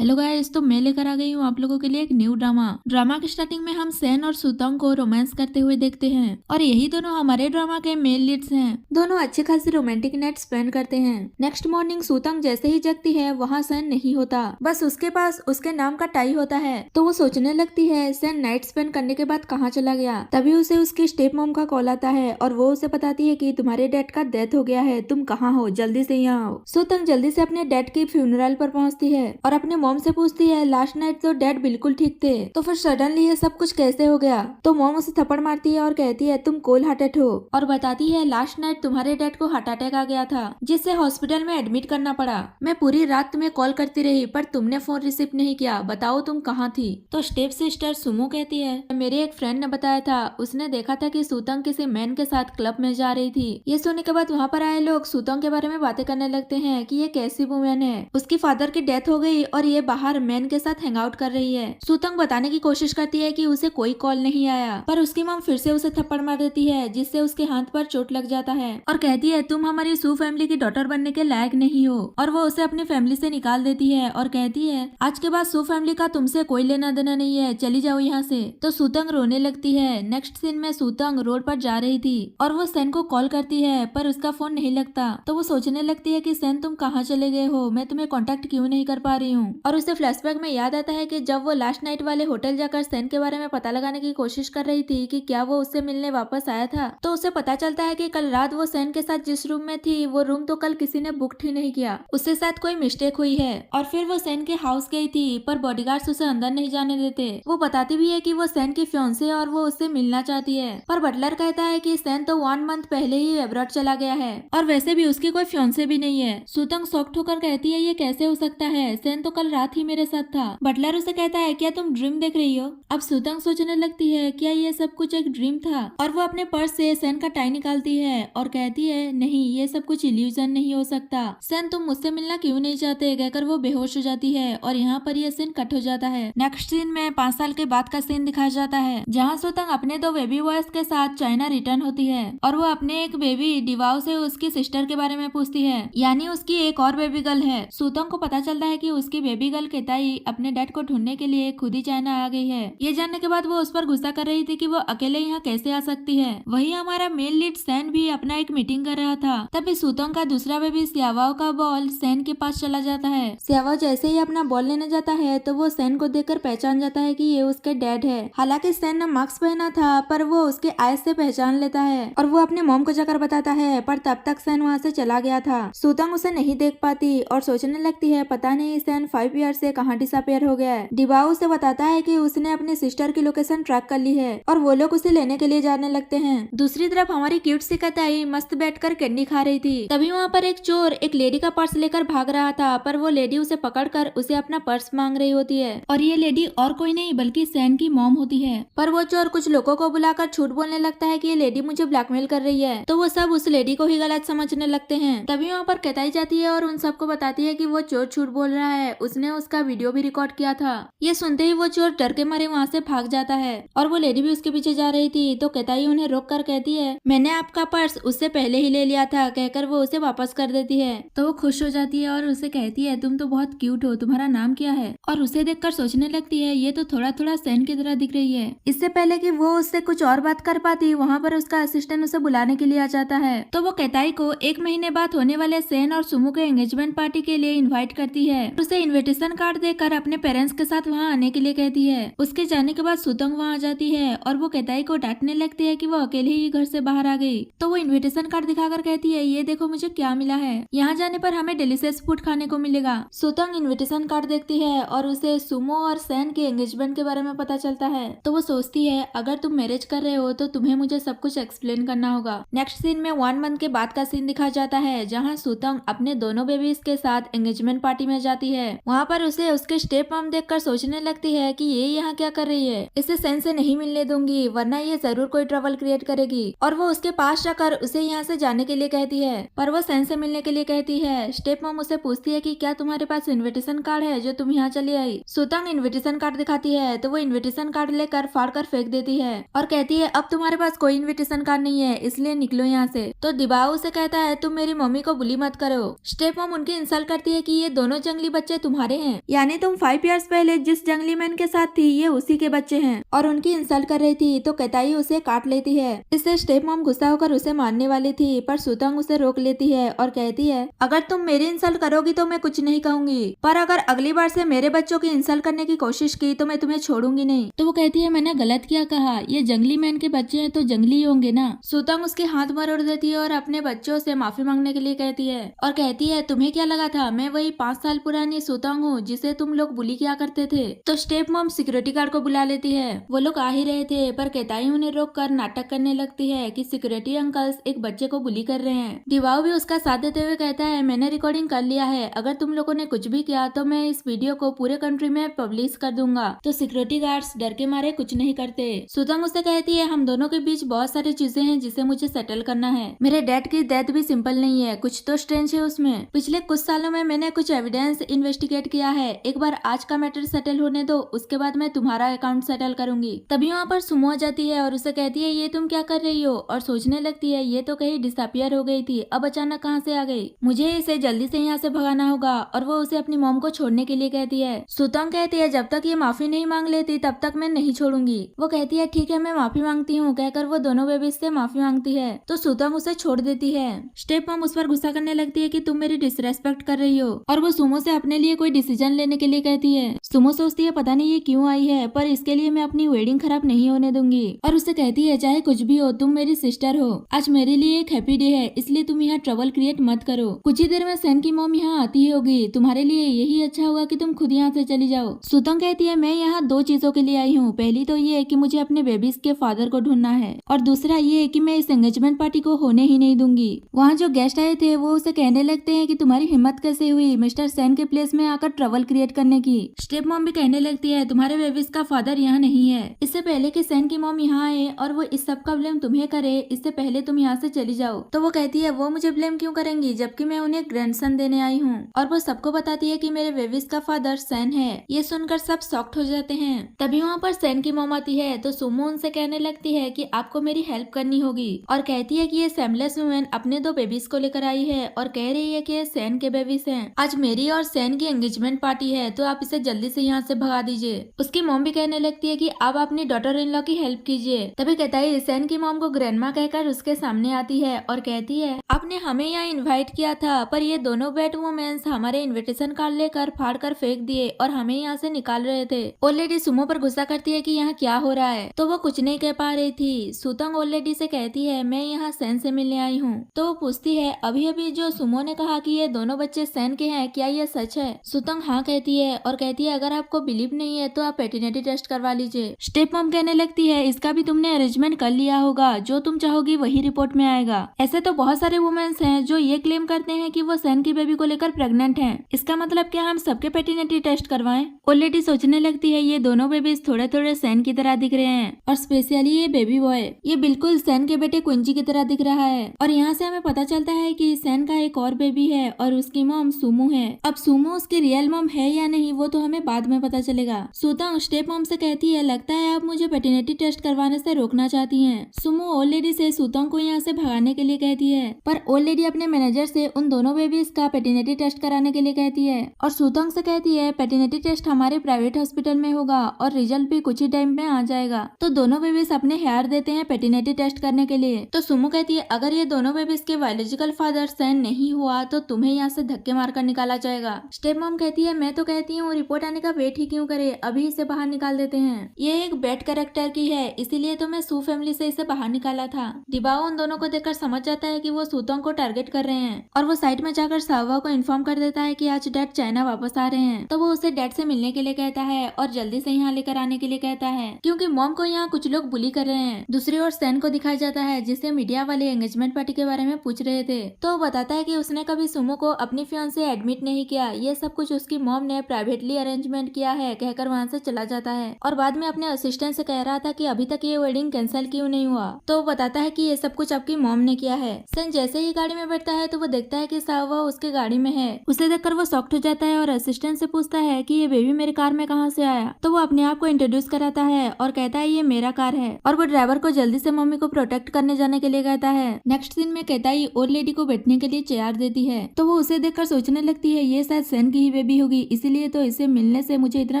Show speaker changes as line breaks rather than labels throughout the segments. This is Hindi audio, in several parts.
हेलो गाइस, तो मैं लेकर आ गई हूँ आप लोगों के लिए एक न्यू ड्रामा की स्टार्टिंग में हम सेन और सुतंग को रोमांस करते हुए देखते हैं और यही दोनों हमारे ड्रामा के मेन लीड्स हैं। दोनों अच्छी खासी रोमांटिक नाइट स्पेंड करते हैं। नेक्स्ट मॉर्निंग सुतंग जैसे ही जगती है वहाँ सेन नहीं होता, बस उसके पास उसके नाम का टाई होता है। तो वो सोचने लगती है सेन नाइट स्पेंड करने के बाद कहाँ चला गया। तभी उसे उसकी स्टेप मॉम का कॉल आता है और वो उसे बताती है कि तुम्हारे डैड का डेथ हो गया है, तुम कहाँ हो, जल्दी से यहाँ आओ। सुतंग जल्दी से अपने डैड की फ्यूनरल पर पहुँचती है और अपने मॉम से पूछती है लास्ट नाइट तो डैड बिल्कुल ठीक थे, तो फिर सडनली ये सब कुछ कैसे हो गया। तो मॉम उसे थप्पड़ मारती है और कहती है तुम कोल्ड हार्टेड हो और बताती है लास्ट नाइट तुम्हारे डैड को हार्ट अटैक आ गया था जिससे हॉस्पिटल में एडमिट करना पड़ा। मैं पूरी रात तुम्हें कॉल करती रही पर तुमने फोन रिसीव नहीं किया, बताओ तुम कहाँ थी। तो स्टेप सिस्टर सुमो कहती है मेरे एक फ्रेंड ने बताया था, उसने देखा था कि सुतंग किसी मैन के साथ क्लब में जा रही थी। ये सुनने के बाद वहाँ पर आए लोग सुतंग के बारे में बातें करने लगते हैं कि ये कैसी वुमेन है, उसकी फादर की डेथ हो गई और ये बाहर मैन के साथ हैंग आउट कर रही है। सुतंग बताने की कोशिश करती है कि उसे कोई कॉल नहीं आया, पर उसकी मॉम फिर से उसे थप्पड़ मार देती है जिससे उसके हाथ पर चोट लग जाता है और कहती है तुम हमारी सू फैमिली की डॉटर बनने के लायक नहीं हो, और वो उसे अपनी फैमिली से निकाल देती है और कहती है आज के बाद सू फैमिली का तुमसे कोई लेना देना नहीं है, चली जाओ यहाँ से। तो सुतंग रोने लगती है। नेक्स्ट सीन में सुतंग रोड पर जा रही थी और वो सेन को कॉल करती है पर उसका फोन नहीं लगता। तो वो सोचने लगती है कि सेन तुम कहाँ चले गए हो, मैं तुम्हें कॉन्टेक्ट क्यों नहीं कर पा रही हूँ। और उसे फ्लैशबैक में याद आता है कि जब वो लास्ट नाइट वाले होटल जाकर सेन के बारे में पता लगाने की कोशिश कर रही थी कि क्या वो उससे मिलने वापस आया था, तो उसे पता चलता है कि कल रात वो सेन के साथ जिस रूम में थी वो रूम तो कल किसी ने बुक ही नहीं किया, उससे साथ कोई मिस्टेक हुई है। और फिर वो सेन के हाउस गई थी पर बॉडीगार्ड्स उसे अंदर नहीं जाने देते। वो बताती भी है कि वो सेन की फियांसे है और वो उससे मिलना चाहती है, पर बटलर कहता है कि सेन तो 1 मंथ पहले ही एब्रॉड चला गया है और वैसे भी उसकी कोई फियांसे भी नहीं है। सुतंग शॉक्ड होकर कहती है ये कैसे हो सकता है, सेन तो कल रात ही मेरे साथ था। बटलर उसे कहता है क्या तुम ड्रीम देख रही हो। अब सुतंग सोचने लगती है क्या ये सब कुछ एक ड्रीम था, और वो अपने पर्स से सेन का टाई निकालती है और कहती है नहीं ये सब कुछ इल्यूजन नहीं हो सकता, सेन तुम मुझसे मिलना क्यों नहीं चाहते, कहकर वो बेहोश हो जाती है और यहाँ पर ये सीन कट हो जाता है। नेक्स्ट सीन में 5 साल के बाद का सीन दिखाया जाता है जहाँ सुतंग अपने 2 बेबी बॉयज के साथ चाइना रिटर्न होती है और वो अपने एक बेबी डिवाओ से उसकी सिस्टर के बारे में पूछती है, यानी उसकी एक और बेबी गर्ल है। सुतंग को पता चलता है कि उसकी बेबी गर्ल केताई अपने डैड को ढूंढने के लिए खुद ही चाइना आ गई है। ये जानने के बाद वो उस पर गुस्सा कर रही थी कि वो अकेले यहाँ कैसे आ सकती है। वही हमारा मेन लीड सैन भी अपना एक मीटिंग कर रहा था। तभी सुतंग का दूसरा बेबी सियावाओ का बॉल सैन के पास चला जाता है। सियावाओ जैसे ही अपना बॉल लेने जाता है तो वो सैन को देखकर पहचान जाता है कि ये उसके डैड है। हालांकि सैन ने मास्क पहना था पर वो उसके आईज से पहचान लेता है और वो अपने मॉम को जाकर बताता है, पर तब तक सैन वहाँ से चला गया था। सुतंग उसे नहीं देख पाती और सोचने लगती है पता नहीं सैन 5 ईयर से कहाँ डिसअपियर हो गया है। डिबाओ उसे बताता है कि उसने अपनी सिस्टर की लोकेशन ट्रैक कर ली है और वो लोग उसे लेने के लिए जाने लगते हैं। दूसरी तरफ हमारी क्यूट सी कताई मस्त बैठकर कैंडी खा रही थी। तभी वहाँ पर एक चोर एक लेडी का पर्स लेकर भाग रहा था, पर वो लेडी उसे पकड़कर उसे अपना पर्स मांग रही होती है और ये लेडी और कोई नहीं बल्कि सैन की मॉम होती है। पर वो चोर कुछ लोगों को बुलाकर झूठ बोलने लगता है कि ये लेडी मुझे ब्लैकमेल कर रही है, तो वो सब उस लेडी को ही गलत समझने लगते हैं। तभी वहाँ पर कताई जाती है और उन सबको बताती है कि वो चोर झूठ बोल रहा है, उसने उसका वीडियो भी रिकॉर्ड किया था। ये सुनते ही वो चोर डर के मारे वहाँ से भाग जाता है और वो लेडी भी उसके पीछे जा रही थी। तो कताई उन्हें रोक कर कहती है मैंने आपका पर्स उससे पहले ही ले लिया था, कहकर वो उसे वापस कर देती है। तो वो खुश हो जाती है और उसे कहती है तुम तो बहुत क्यूट हो, तुम्हारा नाम क्या है। और उसे देखकर सोचने लगती है ये तो थोड़ा थोड़ा सैन की तरह दिख रही है। इससे पहले कि वो उससे कुछ और बात कर पाती वहाँ पर उसका असिस्टेंट उसे बुलाने के लिए आ जाता है। तो वो कताई को 1 महीने बाद होने वाले सैन और सुमो के एंगेजमेंट पार्टी के लिए इन्वाइट करती है। उसे इन्विटेशन कार्ड देकर अपने पेरेंट्स के साथ वहाँ आने के लिए कहती है। उसके जाने के बाद सुतंग वहाँ आ जाती है और वो कताई को डांटने लगती है कि वो अकेले ही घर से बाहर आ गई। तो वो इन्विटेशन कार्ड दिखाकर कहती है ये देखो मुझे क्या मिला है, यहाँ जाने पर हमें डिलीशियस फूड खाने को मिलेगा। सुतंग इन्विटेशन कार्ड देखती है और उसे सुमो और सैन के एंगेजमेंट के बारे में पता चलता है। तो वो सोचती है अगर तुम मैरिज कर रहे हो तो तुम्हें मुझे सब कुछ एक्सप्लेन करना होगा। नेक्स्ट सीन में 1 मंथ के बाद का सीन दिखाया जाता है जहाँ सुतंग अपने दोनों बेबीज के साथ एंगेजमेंट पार्टी में जाती है। वहाँ पर उसे उसके स्टेप मॉम देखकर सोचने लगती है कि ये यहाँ क्या कर रही है, इसे सैन से नहीं मिलने दूंगी वरना ये जरूर कोई ट्रबल क्रिएट करेगी। और वो उसके पास जाकर उसे यहाँ से जाने के लिए कहती है, पर वो सैन से मिलने के लिए कहती है। स्टेप मॉम उसे पूछती है कि क्या तुम्हारे पास इन्विटेशन कार्ड है जो तुम यहाँ चली आई। सुतंग इन्विटेशन कार्ड दिखाती है तो वो इन्विटेशन कार्ड लेकर फाड़ कर फेंक देती है और कहती है अब तुम्हारे पास कोई इन्विटेशन कार्ड नहीं है इसलिए निकलो यहाँ से। तो दिबाओ उसे कहता है तुम मेरी मम्मी को बुली मत करो। स्टेप मॉम उनकी इंसल्ट करती है कि ये दोनों जंगली बच्चे तुम्हारे तुम्हारे हैं, यानी तुम 5 इयर्स पहले जिस जंगली मैन के साथ थी ये उसी के बच्चे हैं और उनकी इंसल्ट कर रही थी तो कैताई उसे काट लेती है। इससे स्टेप मॉम गुस्सा होकर उसे मारने वाली थी पर सुतंग उसे रोक लेती है और कहती है अगर तुम मेरी इंसल्ट करोगी तो मैं कुछ नहीं कहूंगी, पर अगर अगली बार से मेरे बच्चों की इंसल्ट करने की कोशिश की तो मैं तुम्हें छोड़ूंगी नहीं। तो वो कहती है मैंने गलत क्या कहा, ये जंगली मैन के बच्चे हैं तो जंगली होंगे ना। सुतंग उसके हाथ मरोड़ देती है और अपने बच्चों से माफी मांगने के लिए कहती है और कहती है तुम्हें क्या लगा था मैं वही 5 साल पुरानी सुतंग हूँ जिसे तुम लोग बुली किया करते थे। तो स्टेप मॉम सिक्योरिटी गार्ड को बुला लेती है। वो लोग आ ही रहे थे पर कैताई उन्हें रोक कर नाटक करने लगती है कि सिक्योरिटी अंकल्स एक बच्चे को बुली कर रहे हैं। डिवाओ भी उसका साथ देते हुए कहता है मैंने रिकॉर्डिंग कर लिया है, अगर तुम लोगों ने कुछ भी किया तो मैं इस वीडियो को पूरे कंट्री में पब्लिश कर दूंगा। तो सिक्योरिटी गार्ड्स डर के मारे कुछ नहीं करते। सुतंग उससे कहती है हम दोनों के बीच बहुत सारी चीजें हैं जिसे मुझे सेटल करना है। मेरे डैड की डेथ भी सिंपल नहीं है, कुछ तो स्ट्रेंज है उसमें। पिछले कुछ सालों में मैंने कुछ एविडेंस इन्वेस्टिगेट किया है, एक बार आज का मैटर सेटल होने दो उसके बाद मैं तुम्हारा अकाउंट सेटल करूंगी। तभी वहाँ पर सुमो आ जाती है और उसे कहती है ये तुम क्या कर रही हो, और सोचने लगती है ये तो कहीं डिसअपियर हो गई थी, अब अचानक कहाँ से आ गई, मुझे इसे जल्दी से यहाँ से भगाना होगा। और वो उसे अपनी मॉम को छोड़ने के लिए कहती है। सुतंग कहती है जब तक ये माफी नहीं मांग लेती तब तक मैं नहीं छोड़ूंगी। वो कहती है ठीक है मैं माफी मांगती हूँ, कहकर वो दोनों बेबीज से माफी मांगती है तो सुतंग उसे छोड़ देती है। स्टेप मॉम उस पर गुस्सा करने लगती है कि तुम मेरी डिसरेस्पेक्ट कर रही हो और वो सुमो से अपने लिए कोई डिसीजन लेने के लिए कहती है। सुमो सोचती है पता नहीं ये क्यों आई है पर इसके लिए मैं अपनी वेडिंग खराब नहीं होने दूंगी और उससे कहती है चाहे कुछ भी हो तुम मेरी सिस्टर हो, आज मेरे लिए एक हैप्पी डे है इसलिए तुम यहाँ ट्रबल क्रिएट मत करो। कुछ ही देर में सैन की मॉम यहाँ आती ही होगी, तुम्हारे लिए यही अच्छा होगा कि तुम खुद यहाँ से चली जाओ। सुतंग कहती है मैं यहाँ 2 चीजों के लिए आई हूँ, पहली तो ये है कि मुझे अपने बेबीज के फादर को ढूंढना है और दूसरा ये है कि मैं इस एंगेजमेंट पार्टी को होने ही नहीं दूंगी। वहाँ जो गेस्ट आए थे वो उसे कहने लगते हैं कि तुम्हारी हिम्मत कैसे हुई मिस्टर सैन के प्लेस में आकर ट्रबल क्रिएट करने की। स्टेप मॉम भी कहने लगती है तुम्हारे बेबीज का फादर यहाँ नहीं है, इससे पहले कि सैन की मॉम यहाँ आए और वो इस सब का ब्लेम तुम्हें करे इससे पहले तुम यहाँ से चली जाओ। तो वो कहती है वो मुझे ब्लेम क्यों करेंगी जबकि मैं उन्हें ग्रैंडसन देने आई हूँ, और वो सबको बताती है कि मेरे बेबीज का फादर सैन है। ये सुनकर सब शॉक्ड हो जाते हैं। तभी वहाँ पर सैन की मॉम आती है तो सुमो उनसे कहने लगती है कि आपको मेरी हेल्प करनी होगी और कहती है कि ये सेमलेस वुमेन अपने 2 बेबीज को लेकर आई है और कह रही है कि ये सैन के बेबीज हैं। आज मेरी और सैन की एंगेजमेंट पार्टी है तो आप इसे जल्दी से यहाँ से भगा दीजिए। उसकी मॉम भी कहने लगती है कि आप अपनी डॉटर इन लॉ की हेल्प कीजिए। तभी कहता है सैन की मॉम को ग्रैंडमा कहकर उसके सामने आती है और कहती है आपने हमें यहाँ इन्वाइट किया था पर ये दोनों बैड वुमेन्स हमारे इन्विटेशन कार्ड लेकर फाड़ कर फेंक दिए और हमें यहाँ से निकाल रहे थे। ओल्ड लेडी सुमो पर गुस्सा करती है कि यहाँ क्या हो रहा है तो वो कुछ नहीं कह पा रही थी। सुतंग ओल्ड लेडी से कहती है मैं यहाँ सैन से मिलने आई हूँ। तो वो पूछती है अभी अभी जो सुमो ने कहा कि ये दोनों बच्चे सैन के हैं क्या ये सच है। सुतंग हाँ कहती है और कहती है अगर आपको बिलीव नहीं है तो आप पेटर्निटी टेस्ट करवा लीजिए। स्टेप मॉम कहने लगती है इसका भी तुमने अरेंजमेंट कर लिया होगा, जो तुम चाहोगी वही रिपोर्ट में आएगा। ऐसे तो बहुत सारे वुमेन्स हैं जो ये क्लेम करते हैं कि वो सैन की बेबी को लेकर प्रेग्नेंट हैं, इसका मतलब क्या हम सबके पेटर्निटी टेस्ट करवाएं। ओल्ड लेडी सोचने लगती है ये दोनों बेबीज थोड़े थोड़े सैन की तरह दिख रहे हैं और स्पेशली ये बेबी बॉय ये बिल्कुल सैन के बेटे क्विंची की तरह दिख रहा है। और यहाँ से हमें पता चलता है कि सैन का एक और बेबी है और उसकी मॉम सुमो है। अब सुमो उसकी रियल मॉम है या नहीं वो तो हमें बाद में पता चलेगा। सुतंग स्टेप मॉम से कहती है लगता है आप मुझे पेटर्निटी टेस्ट करवाने से रोकना चाहती हैं। सुमो ओल्ड लेडी से सुतंग को यहाँ से भगाने के लिए कहती है पर ओल्ड लेडी अपने मैनेजर से उन दोनों बेबीज का पेटर्निटी टेस्ट कराने के लिए कहती है और सुतंग से कहती है पेटर्निटी टेस्ट हमारे प्राइवेट हॉस्पिटल में होगा और रिजल्ट भी कुछ ही टाइम में आ जाएगा। तो दोनों बेबीज अपने हेयर देते हैं पेटर्निटी टेस्ट करने के लिए। तो सुमो कहती है अगर ये दोनों बेबीज के बायोलॉजिकल फादर सैन नहीं हुआ तो तुम्हें यहाँ से धक्के मारकर निकाला जाएगा। स्टेप मॉम कहती है मैं तो कहती हूँ रिपोर्ट आने का वेट ही क्यों करे, अभी इसे बाहर निकाल देते हैं। ये एक बैड कैरेक्टर की है इसीलिए तो मैं सू फैमिली से इसे बाहर निकाला था। डिबाओ उन दोनों को देखकर समझ जाता है कि वो सुतंग को टारगेट कर रहे हैं और वो साइड में जाकर सावा को इन्फॉर्म कर देता है कि आज डैड चाइना वापस आ रहे हैं। तो वो उसे डैड से मिलने के लिए कहता है और जल्दी से यहाँ लेकर आने के लिए कहता है क्योंकि मॉम को यहाँ कुछ लोग बुली कर रहे हैं। दूसरी ओर सैन को दिखाया जाता है जिसे मीडिया वाले एंगेजमेंट पार्टी के बारे में पूछ रहे थे। तो वो बताता है कि उसने कभी सुमो को अपनी फियांसे एडमिट नहीं किया, ये सब कुछ उसकी मॉम ने प्राइवेटली अरेंजमेंट किया है कहकर वहाँ से चला जाता है और बाद में अपने असिस्टेंट से कह रहा था कि अभी तक ये वेडिंग कैंसिल क्यों नहीं हुआ। तो वो बताता है कि ये सब कुछ आपकी मॉम ने किया है। सैन जैसे ही गाड़ी में बैठता है तो वो देखता है कि सावा उसके गाड़ी में है। उसे देखकर वो शॉक्ड हो जाता है और असिस्टेंट से पूछता है कि ये बेबी मेरे कार में कहाँ से आया। तो वो अपने आप को इंट्रोड्यूस कराता है और कहता है ये मेरा कार है और वो ड्राइवर को जल्दी से मम्मी को प्रोटेक्ट करने जाने के लिए कहता है। नेक्स्ट सीन में कहता है ओल्ड लेडी को बैठने के लिए चेयर देती है तो वो उसे देखकर सोचने लगती है ये शायद सैन की ही बेबी होगी, इसीलिए तो इसे मिलने से मुझे इतना